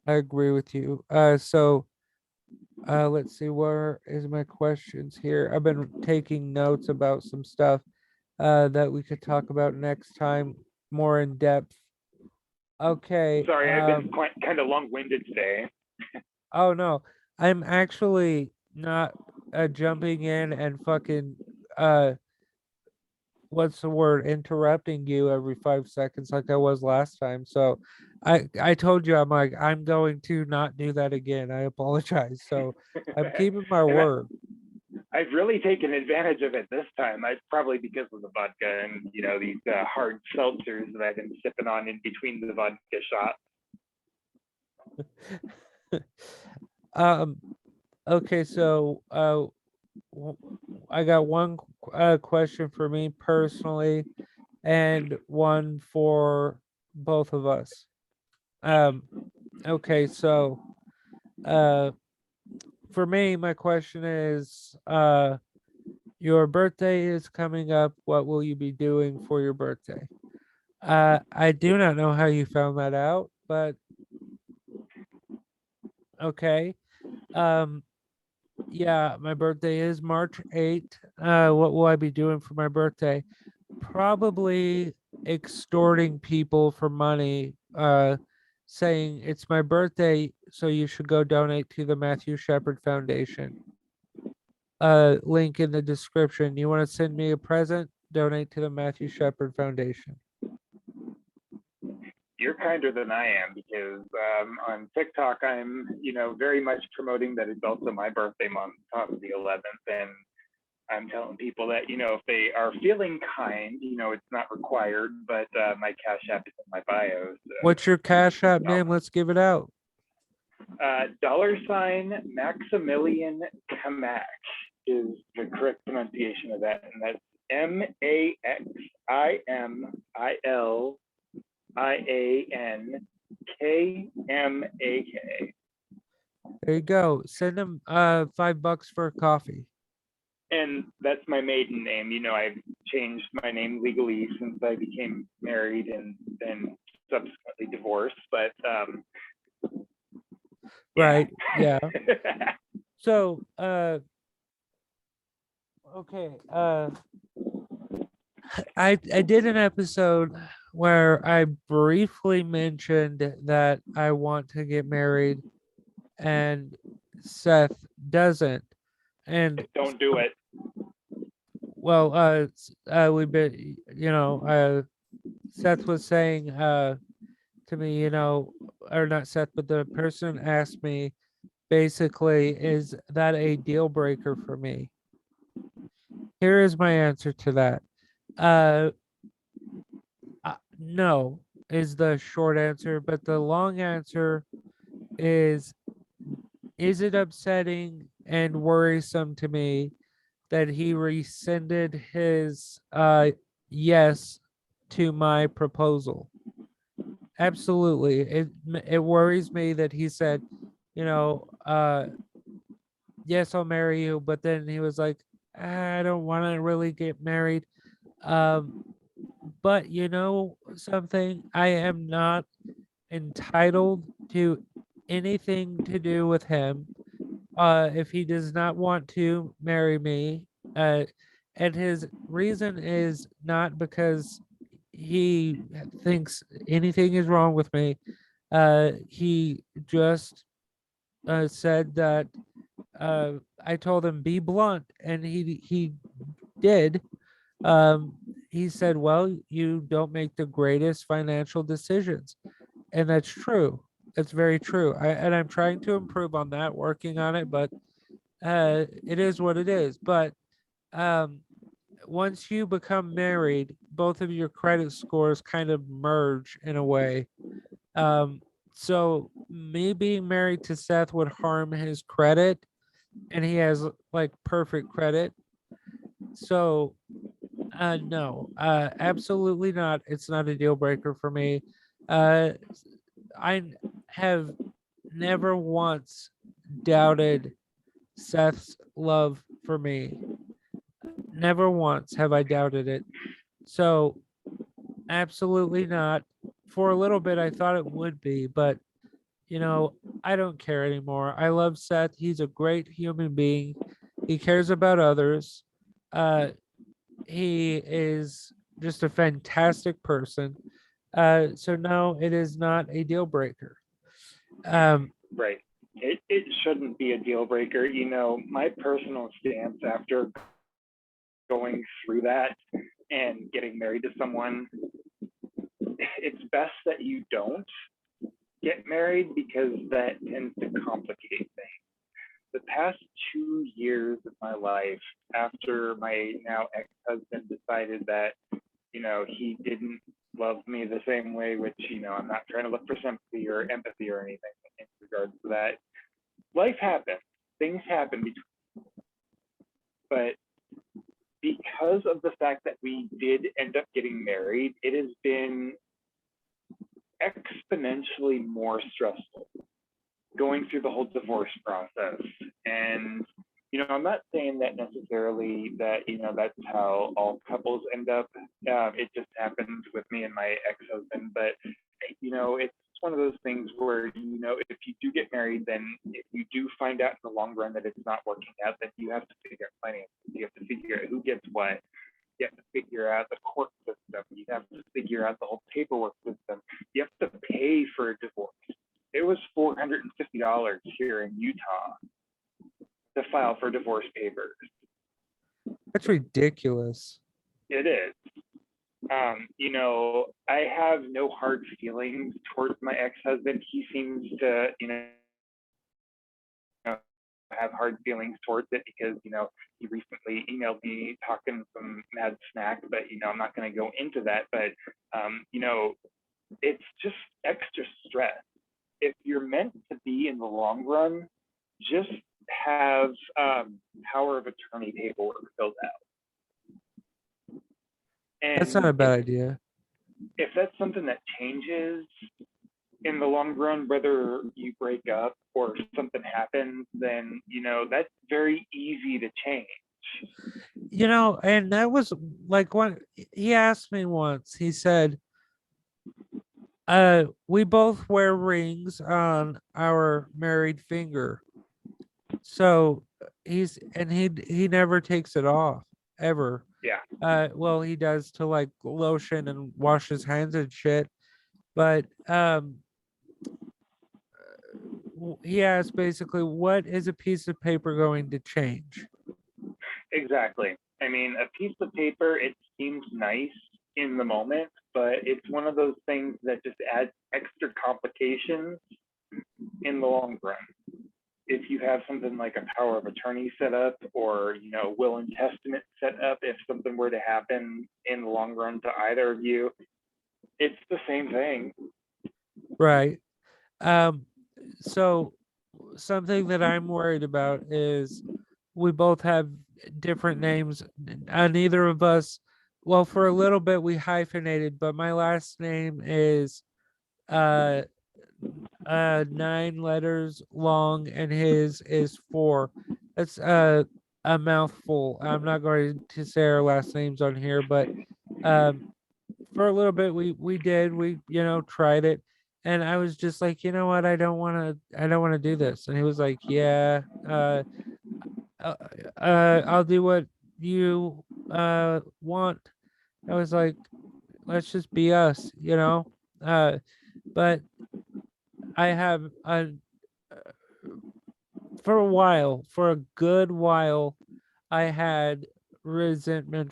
Speaker 1: agree with you. So let's see, where is my questions here? I've been taking notes about some stuff. that we could talk about next time more in depth. Okay.
Speaker 2: Sorry, I've been quite kind of long-winded today.
Speaker 1: Oh no, I'm actually not jumping in and fucking uh what's the word, interrupting you every 5 seconds like I was last time. So I told you, I'm like, I'm going to not do that again. I apologize. So I'm keeping my
Speaker 2: And
Speaker 1: word.
Speaker 2: I've really taken advantage of it this time. I probably because of the vodka and these hard seltzers that I've been sipping on in between the vodka shots.
Speaker 1: um okay, so I got one question for me personally and one for both of us. Um okay, so uh for me, my question is your birthday is coming up. What will you be doing for your birthday? I do not know how you found that out, but okay. Um yeah, my birthday is March 8th. What will I be doing for my birthday? Probably extorting people for money, saying it's my birthday, so you should go donate to the Matthew Shepard Foundation. Link in the description. You want to send me a present? Donate to the Matthew Shepard Foundation.
Speaker 2: You're kinder than I am because on TikTok I'm very much promoting that it's also my birthday month on the 11th, and I'm telling people that if they are feeling kind, it's not required, but my Cash App is in my bio. So,
Speaker 1: What's your Cash App name? Let's give it out.
Speaker 2: $ Maximilian Kamak is the correct pronunciation of that, and that's MaxImilianKMak.
Speaker 1: There you go. Send them $5 for a coffee.
Speaker 2: And that's my maiden name. I've changed my name legally since I became married and then subsequently divorced. But
Speaker 1: right, yeah. So okay, I did an episode where I briefly mentioned that I want to get married and Seth doesn't. And
Speaker 2: don't do it.
Speaker 1: well, we've been, Seth was saying to me, or not Seth, but the person asked me basically, is that a deal breaker for me? Here is my answer to that. No is the short answer, but the long answer is it upsetting and worrisome to me that he rescinded his yes to my proposal? Absolutely. It worries me that he said, yes, I'll marry you, but then he was like, I don't want to really get married. But you know something, I am not entitled to anything to do with him. If he does not want to marry me, and his reason is not because he thinks anything is wrong with me. He just said that I told him be blunt, and he did. Um, he said, "Well, you don't make the greatest financial decisions," and that's true. That's very true. And I'm trying to improve on that, working on it, but it is what it is. But um, once you become married, both of your credit scores kind of merge in a way. Um, so me being married to Seth would harm his credit, and he has like perfect credit. So no, absolutely not. It's not a deal breaker for me. Uh, I have never once doubted Seth's love for me. Never once have I doubted it. So, absolutely not. For a little bit, I thought it would be, but I don't care anymore. I love Seth. He's a great human being. He cares about others. Uh, he is just a fantastic person. So no, it is not a deal breaker.
Speaker 2: Right. It shouldn't be a deal breaker. My personal stance after going through that and getting married to someone, it's best that you don't get married because that tends to complicate things. The past 2 years of my life, after my now ex-husband decided that, he didn't love me the same way, which, I'm not trying to look for sympathy or empathy or anything in regards to that. Life happens, things happen but because of the fact that we did end up getting married, it has been exponentially more stressful going through the whole divorce process. And, I'm not saying that necessarily that, that's how all couples end up. It just happened with me and my ex-husband. But, it's one of those things where, if you do get married, then if you do find out in the long run that it's not working out, then you have to figure out finances. You have to figure out who gets what. You have to figure out the court system. You have to figure out the whole paperwork system. You have to pay for a divorce. It was $450 here in Utah to file for divorce papers.
Speaker 1: That's ridiculous.
Speaker 2: It is. I have no hard feelings towards my ex-husband. He seems to, have hard feelings towards it because, he recently emailed me talking some mad smack, but, I'm not going to go into that. But, it's just extra stress. If you're meant to be in the long run, just have power of attorney paperwork filled out. And
Speaker 1: That's not a bad idea.
Speaker 2: if that's something that changes in the long run, whether you break up or something happens, then, that's very easy to change.
Speaker 1: And that was like when he asked me once, he said, we both wear rings on our married finger. So he never takes it off ever.
Speaker 2: Yeah.
Speaker 1: Well, he does to like lotion and wash his hands and shit. But he asked basically, what is a piece of paper going to change?
Speaker 2: Exactly. I mean, a piece of paper, it seems nice in the moment, but it's one of those things that just adds extra complications in the long run. If you have something like a power of attorney set up or, will and testament set up, if something were to happen in the long run to either of you, it's the same thing.
Speaker 1: Right. So something that I'm worried about is we both have different names. Neither of us, well, for a little bit we hyphenated, but my last name is 9 letters long and his is 4. That's a mouthful. I'm not going to say our last names on here, but for a little bit we tried it, and I was just like, you know what, I don't want to do this. And he was like, yeah, I'll do what you want. I was like, let's just be us, but I have for a good while, I had resentment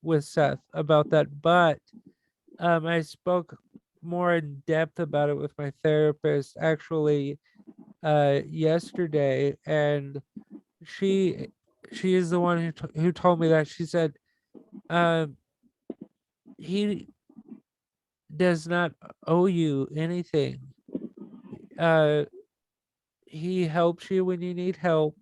Speaker 1: with Seth about that, but I spoke more in depth about it with my therapist actually yesterday, and she is the one who told me that. She said he does not owe you anything. He helps you when you need help.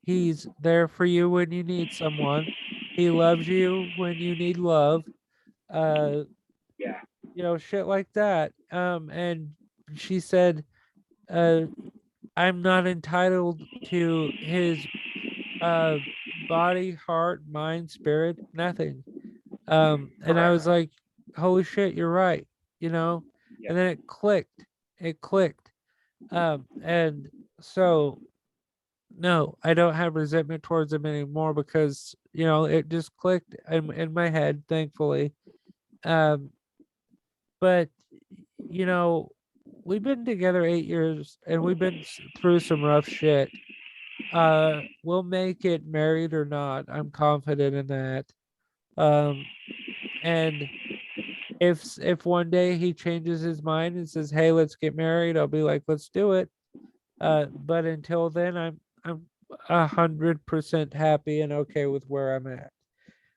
Speaker 1: He's there for you when you need someone. He loves you when you need love. Uh, shit like that. And she said, I'm not entitled to his body, heart, mind, spirit, nothing. And I was like, holy shit, you're right,
Speaker 2: Yeah.
Speaker 1: and then it clicked. It clicked. And so no, I don't have resentment towards him anymore because it just clicked in my head, thankfully. Um, but you know, we've been together 8 years and we've been through some rough shit. We'll make it married or not. I'm confident in that. Um, and if one day he changes his mind and says, "Hey, let's get married," I'll be like, "Let's do it." But until then, I'm 100% happy and okay with where I'm at.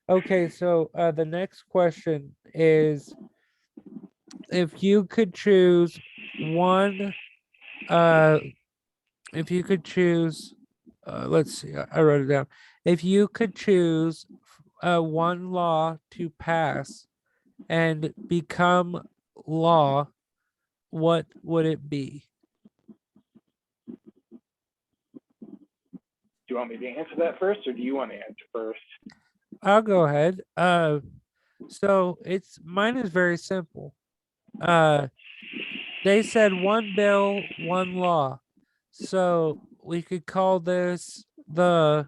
Speaker 1: Okay, so the next question is, if you could choose one, uh, if you could choose, let's see, I wrote it down. If you could choose one law to pass and become law, what would it be?
Speaker 2: Do you want me to answer that first, or do you want to answer first?
Speaker 1: I'll go ahead. So it's mine is very simple. Uh, they said one bill, one law. So we could call this the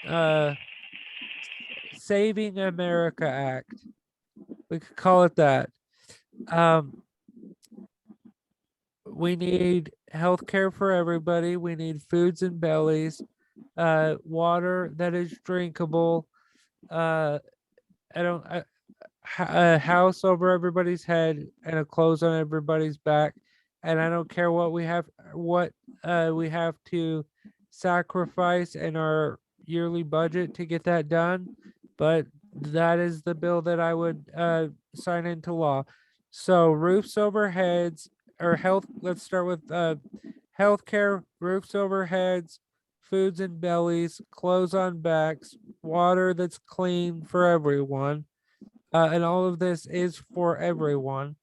Speaker 1: uh Saving America Act. We could call it that. Um, we need health care for everybody. We need foods and bellies, water that is drinkable. Uh, I don't. A house over everybody's head and a clothes on everybody's back, and I don't care what we have to sacrifice in our yearly budget to get that done, but that is the bill that I would sign into law. So roofs over heads, or health, let's start with healthcare, roofs over heads, foods and bellies, clothes on backs, water that's clean for everyone, and all of this is for everyone,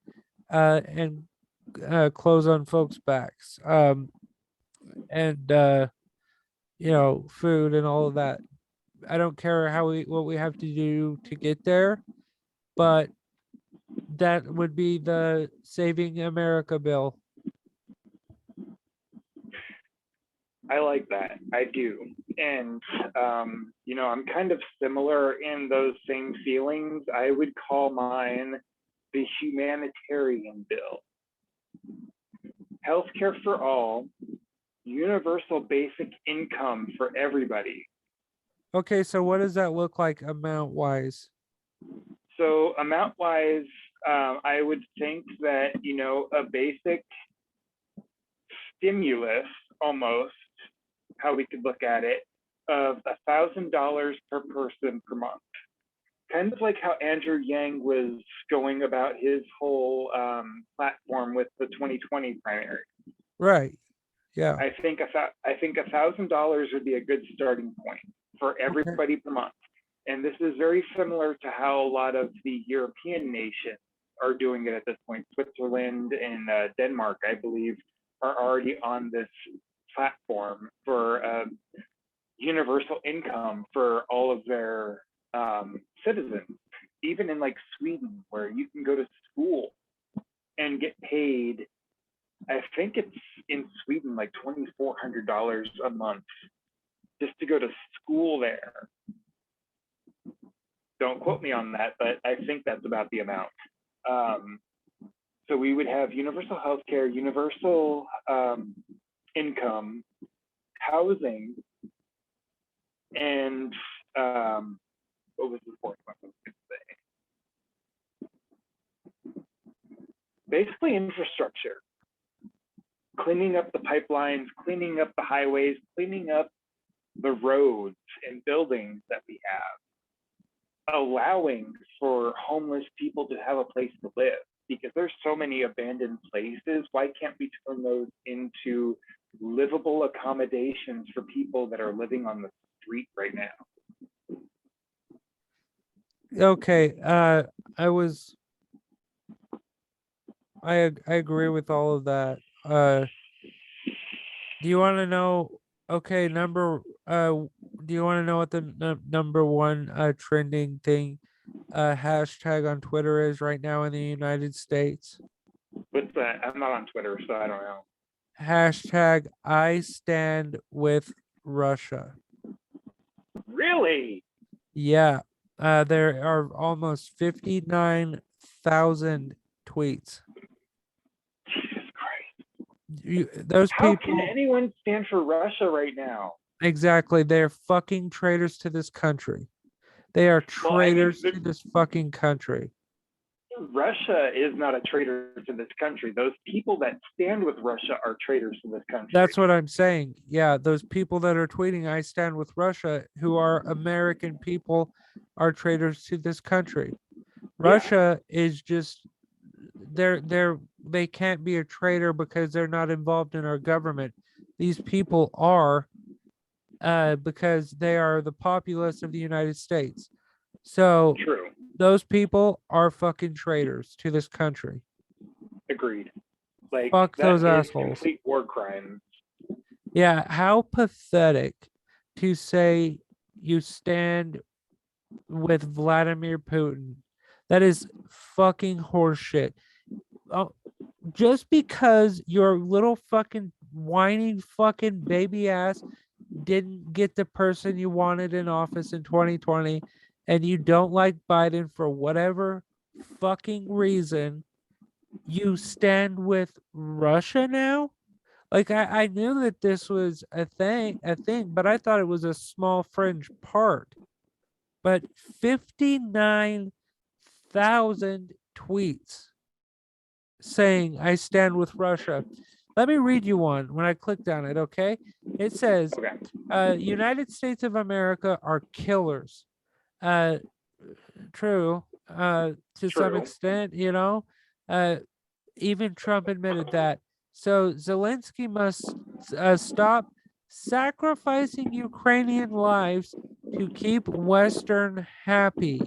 Speaker 1: and clothes on folks' backs, and food and all of that. I don't care what we have to do to get there, but that would be the Saving America bill.
Speaker 2: I like that. I do. And, I'm kind of similar in those same feelings. I would call mine the humanitarian bill. Healthcare for all, universal basic income for everybody.
Speaker 1: Okay, so what does that look like amount wise?
Speaker 2: So, amount wise, I would think that, a basic stimulus almost, how we could look at it, of $1,000 per person per month. Kind of like how Andrew Yang was going about his whole platform with the 2020 primary.
Speaker 1: Right. Yeah.
Speaker 2: I think $1,000 would be a good starting point for everybody per month. And this is very similar to how a lot of the European nations are doing it at this point. Switzerland and Denmark, I believe, are already on this platform for universal income for all of their citizens. Even in like Sweden, where you can go to school and get paid, I think it's in Sweden like $2,400 a month just to go to school there. Don't quote me on that, but I think that's about the amount. So we would have universal health care, universal income, housing, and what was the fourth one I was going to say? Basically infrastructure, cleaning up the pipelines, cleaning up the highways, cleaning up the roads and buildings that we have, allowing for homeless people to have a place to live, because there's so many abandoned places. Why can't we turn those into livable accommodations for people that are living on the street right now?
Speaker 1: Okay. I agree with all of that. Do you want to know? Okay, do you want to know what the number one trending thing hashtag on Twitter is right now in the United States?
Speaker 2: What's that? I'm not on Twitter, so I don't know.
Speaker 1: Hashtag I stand with Russia.
Speaker 2: Really?
Speaker 1: Yeah. There are almost 59,000 tweets.
Speaker 2: Jesus Christ.
Speaker 1: Those
Speaker 2: How can
Speaker 1: people,
Speaker 2: anyone stand for Russia right now?
Speaker 1: exactly, they're fucking traitors to this country. They are
Speaker 2: Well, I mean,
Speaker 1: traitors to this fucking country.
Speaker 2: Russia is not a traitor to this country. Those people that stand with Russia are traitors to this country.
Speaker 1: That's what I'm saying. Yeah, those people that are tweeting "I stand with Russia," who are American people, are traitors to this country. Russia is just they can't be a traitor because they're not involved in our government. These people are because they are the populace of the United States. So
Speaker 2: True.
Speaker 1: those people are fucking traitors to this country.
Speaker 2: Agreed. Like,
Speaker 1: Fuck
Speaker 2: that
Speaker 1: those
Speaker 2: is
Speaker 1: assholes.
Speaker 2: complete war crime.
Speaker 1: Yeah, how pathetic to say you stand with Vladimir Putin. That is fucking horseshit. Oh, just because your little fucking whining fucking baby ass didn't get the person you wanted in office in 2020 and you don't like Biden for whatever fucking reason, you stand with Russia now? Like I knew that this was a thing, but I thought it was a small fringe part. But 59,000 tweets saying I stand with Russia. Let me read you one when I clicked on it, okay? It says,
Speaker 2: Okay.
Speaker 1: United States of America are killers. Uh, true, to some
Speaker 2: True.
Speaker 1: extent, Uh, even Trump admitted that. So Zelensky must stop sacrificing Ukrainian lives to keep Western happy.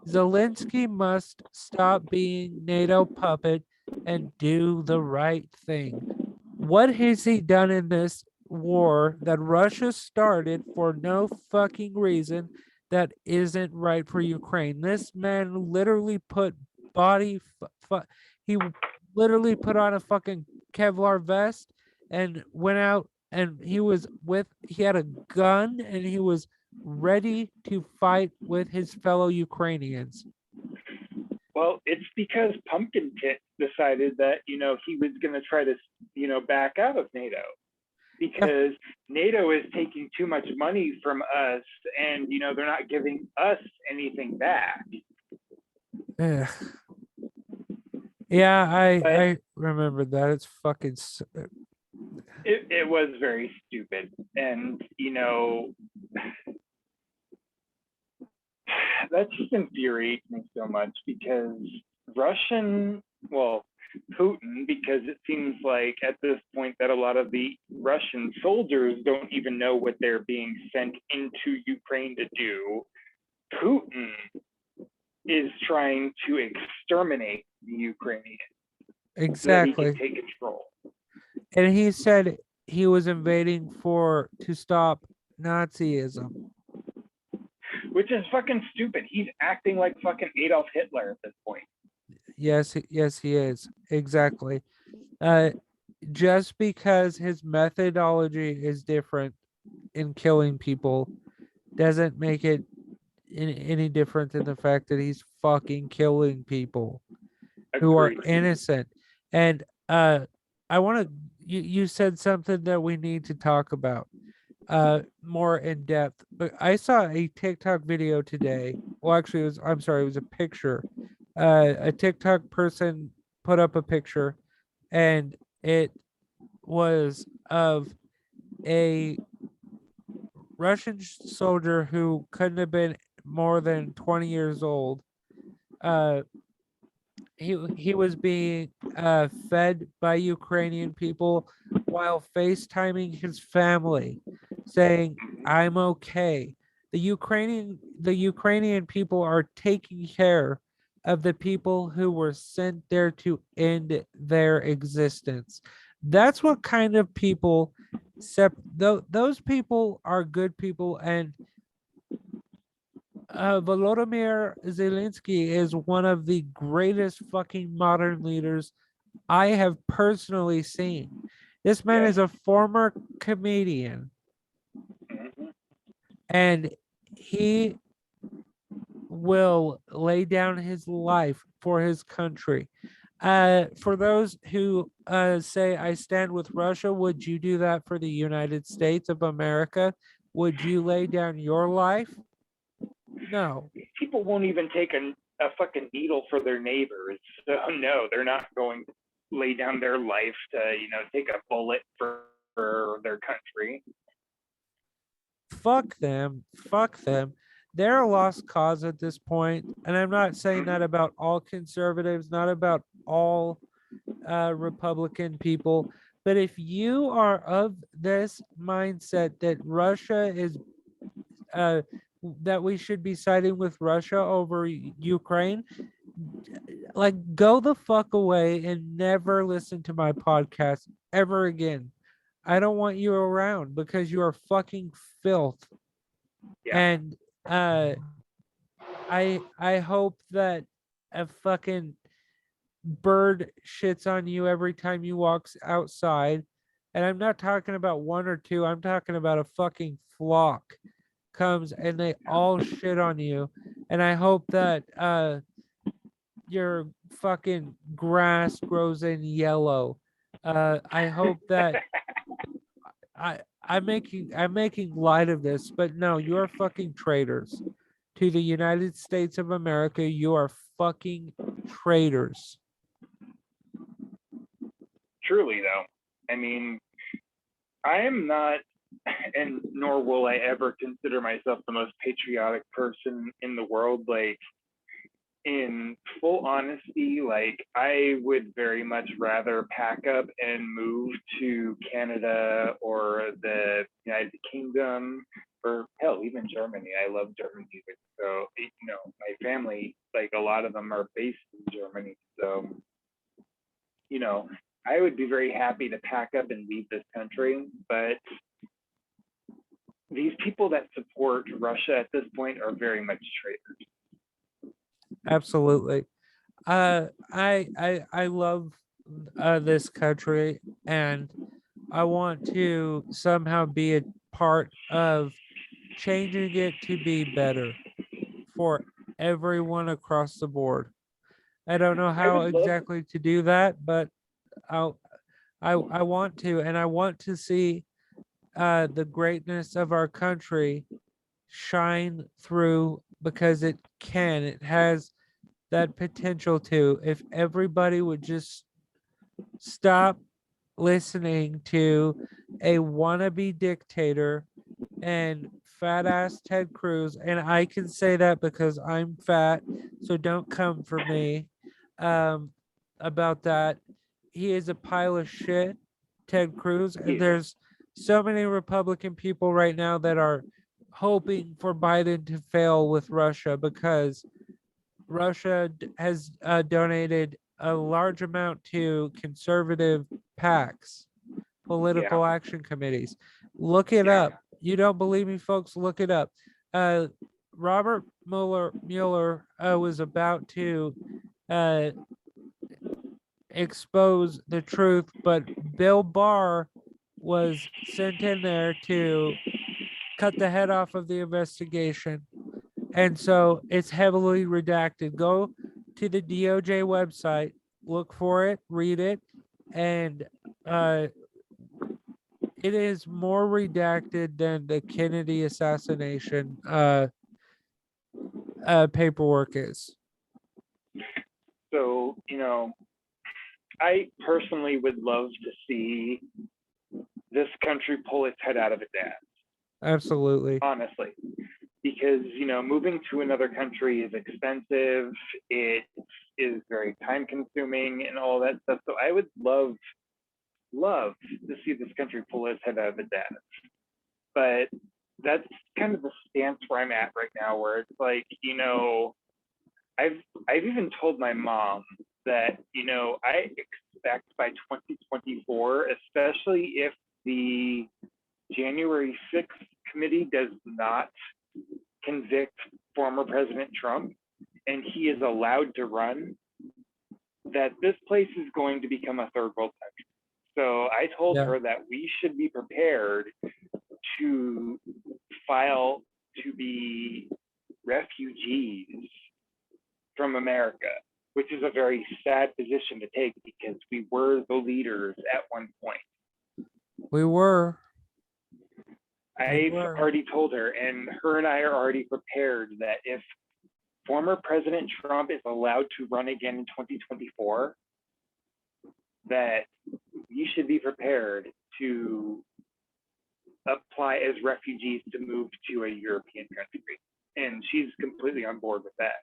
Speaker 1: Zelensky must stop being NATO puppet and do the right thing. What has he done in this war that Russia started for no fucking reason that isn't right for Ukraine? This man literally put body, he literally put on a fucking Kevlar vest and went out and he had a gun and he was ready to fight with his fellow Ukrainians.
Speaker 2: Well, it's because Pumpkin Tits decided that, he was going to try to, back out of NATO because NATO is taking too much money from us and, they're not giving us anything back.
Speaker 1: Ugh. Yeah,
Speaker 2: But
Speaker 1: I remember that. It's fucking
Speaker 2: it was very stupid. And, that just infuriates me so much because Putin, because it seems like at this point that a lot of the Russian soldiers don't even know what they're being sent into Ukraine to do. Putin is trying to exterminate the Ukrainians so that he can
Speaker 1: exactly.
Speaker 2: take control.
Speaker 1: And he said he was invading to stop Nazism.
Speaker 2: Which is fucking stupid. He's acting like fucking Adolf Hitler at this point.
Speaker 1: Yes, he is. Exactly. Just because his methodology is different in killing people doesn't make it any different than the fact that he's fucking killing people who are
Speaker 2: Agreed.
Speaker 1: innocent. And I want to you said something that we need to talk about more in depth. But I saw a TikTok video today. Well, actually, it was a picture. A TikTok person put up a picture, and it was of a Russian soldier who couldn't have been more than 20 years old. Uh, he was being fed by Ukrainian people while FaceTiming his family, saying, "I'm okay." The Ukrainian people are taking care of the people who were sent there to end their existence. That's what kind of people those people are good people, and Volodymyr Zelensky is one of the greatest fucking modern leaders I have personally seen. This man
Speaker 2: Yes.
Speaker 1: is a former comedian,
Speaker 2: Mhm.
Speaker 1: and he will lay down his life for his country. For those who say I stand with Russia, would you do that for the United States of America? Would you lay down your life? No.
Speaker 2: People won't even take a fucking needle for their neighbors. So no, they're not going to lay down their life to, take a bullet for their country.
Speaker 1: Fuck them. Fuck them. They're a lost cause at this point. And I'm not saying that about all conservatives, not about all Republican people. But if you are of this mindset that Russia is, that we should be siding with Russia over Ukraine, like go the fuck away and never listen to my podcast ever again. I don't want you around because you are fucking filth.
Speaker 2: Yeah.
Speaker 1: And I hope that a fucking bird shits on you every time you walk outside. And I'm not talking about one or two, I'm talking about a fucking flock comes and they all shit on you. And I hope that your fucking grass grows in yellow. I hope that I'm making light of this, but no, you're fucking traitors to the United States of America. You are fucking traitors.
Speaker 2: Truly, though, I mean, I am not, and nor will I ever consider myself the most patriotic person in the world. Like, in full honesty, like, I would very much rather pack up and move to Canada or the United Kingdom, or hell, even Germany. I love German music. So, my family, like, a lot of them are based in Germany. So, I would be very happy to pack up and leave this country, but these people that support Russia at this point are very much traitors.
Speaker 1: Absolutely. I love this country, and I want to somehow be a part of changing it to be better for everyone across the board. I don't know
Speaker 2: I
Speaker 1: how
Speaker 2: would love,
Speaker 1: exactly to do that, but I'll, I want to, and I want to see the greatness of our country shine through because it can. It has that potential to. If everybody would just stop listening to a wannabe dictator and fat ass Ted Cruz, and I can say that because I'm fat, so don't come for me um, about that. He is a pile of shit, Ted Cruz, and
Speaker 2: yeah,
Speaker 1: there's so many Republican people right now that are hoping for Biden to fail with Russia because Russia has donated a large amount to conservative PACs,
Speaker 2: yeah,
Speaker 1: political action committees. Look it
Speaker 2: yeah,
Speaker 1: up. You don't believe me, folks? Look it up. Uh, Robert Mueller was about to uh, expose the truth, but Bill Barr was sent in there to cut the head off of the investigation. And so it's heavily redacted. Go to the DOJ website, look for it, read it, and uh, it is more redacted than the Kennedy assassination paperwork is.
Speaker 2: So, I personally would love to see this country pull its head out of its ass,
Speaker 1: Absolutely.
Speaker 2: honestly, because, moving to another country is expensive. It is very time consuming and all that stuff. So I would love to see this country pull its head out of its ass. But that's kind of the stance where I'm at right now, where it's like, I've even told my mom that, I expect by 2024, especially if the January 6th committee does not convict former President Trump and he is allowed to run, that this place is going to become a third world country. So I told
Speaker 1: Yeah.
Speaker 2: her that we should be prepared to file to be refugees America, which is a very sad position to take because we were the leaders at one point.
Speaker 1: We were.
Speaker 2: I've already told her, and her and I are already prepared that if former President Trump is allowed to run again in 2024, that we should be prepared to apply as refugees to move to a European country. And she's completely on board with that.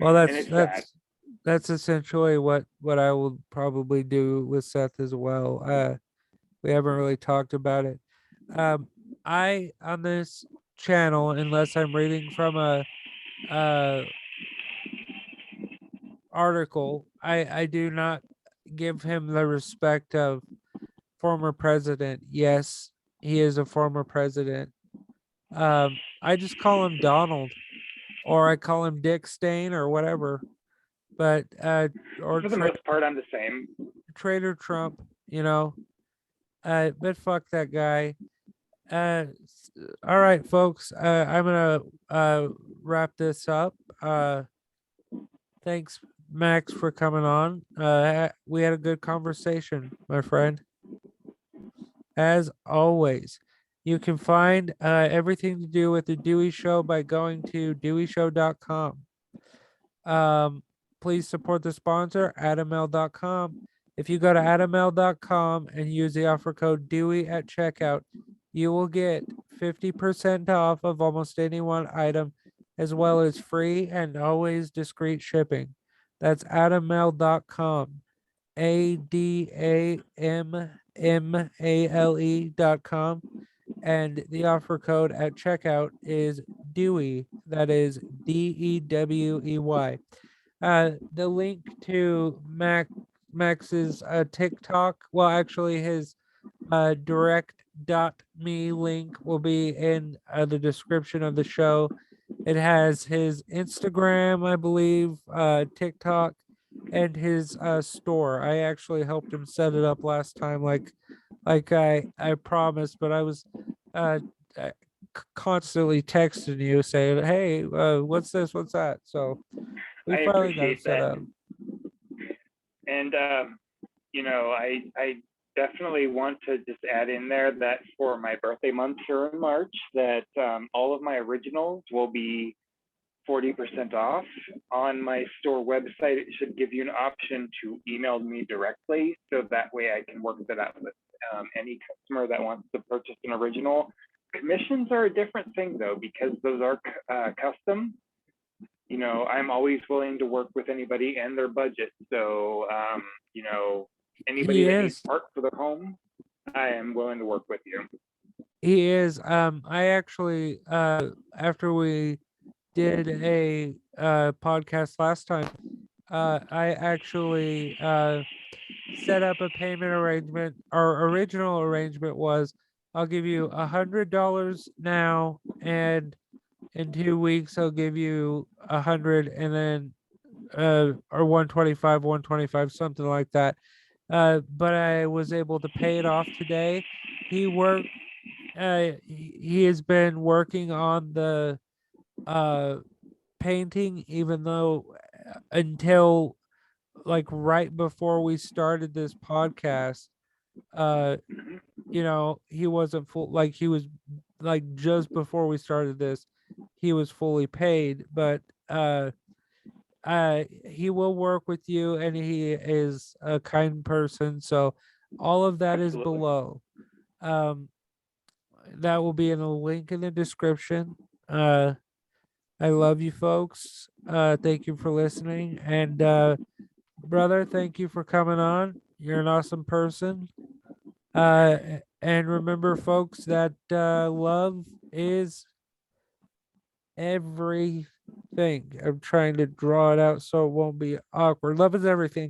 Speaker 1: Well, that's essentially what I will probably do with Seth as well. We haven't really talked about it. I on this channel, unless I'm reading from a article, I do not give him the respect of former president. Yes, he is a former president. I just call him Donald, or I call him Dick Stain, or whatever. But or
Speaker 2: for the most part, I'm the same.
Speaker 1: Trader Trump, you know. But fuck that guy. All right, folks. I'm gonna wrap this up. Thanks, Max, for coming on. We had a good conversation, my friend. As always, you can find everything to do with the Dewey Show by going to deweyshow.com. Please support the sponsor, adaml.com. If you go to adaml.com and use the offer code Dewey at checkout, you will get 50% off of almost any one item, as well as free and always discreet shipping. That's adaml.com. ADAMMALE.com. And the offer code at checkout is Dewey. That is DEWEY. The link to Max's TikTok, well, actually his direct.me link will be in the description of the show. It has his Instagram, I believe, TikTok, and his store. I actually helped him set it up last time, like I promised, but I was constantly texting you saying, "Hey, what's this? What's that?" So we finally got it set up.
Speaker 2: And you know, I definitely want to just add in there that for my birthday month here in March, that all of my originals will be 40% off. On my store website, it should give you an option to email me directly, so that way I can work that out with any customer that wants to purchase an original. Commissions are a different thing though, because those are custom. You know, I'm always willing to work with anybody and their budget. So, you know, anybody that needs art for their home, I am willing to work with you.
Speaker 1: He is. I actually, after we did a podcast last time, I actually set up a payment arrangement. Our original arrangement was I'll give you $100 now, and in 2 weeks I'll give you 100, and then or 125, something like that. But I was able to pay it off today. He has been working on the painting, even though until like right before we started this podcast, you know, he wasn't full, like he was like just before we started this, he was fully paid, but he will work with you, and he is a kind person, so all of that is below. That will be in a link in the description. I love you folks. Thank you for listening, and brother, thank you for coming on. You're an awesome person. And remember, folks, that love is everything. I'm trying to draw it out so it won't be awkward. Love is everything.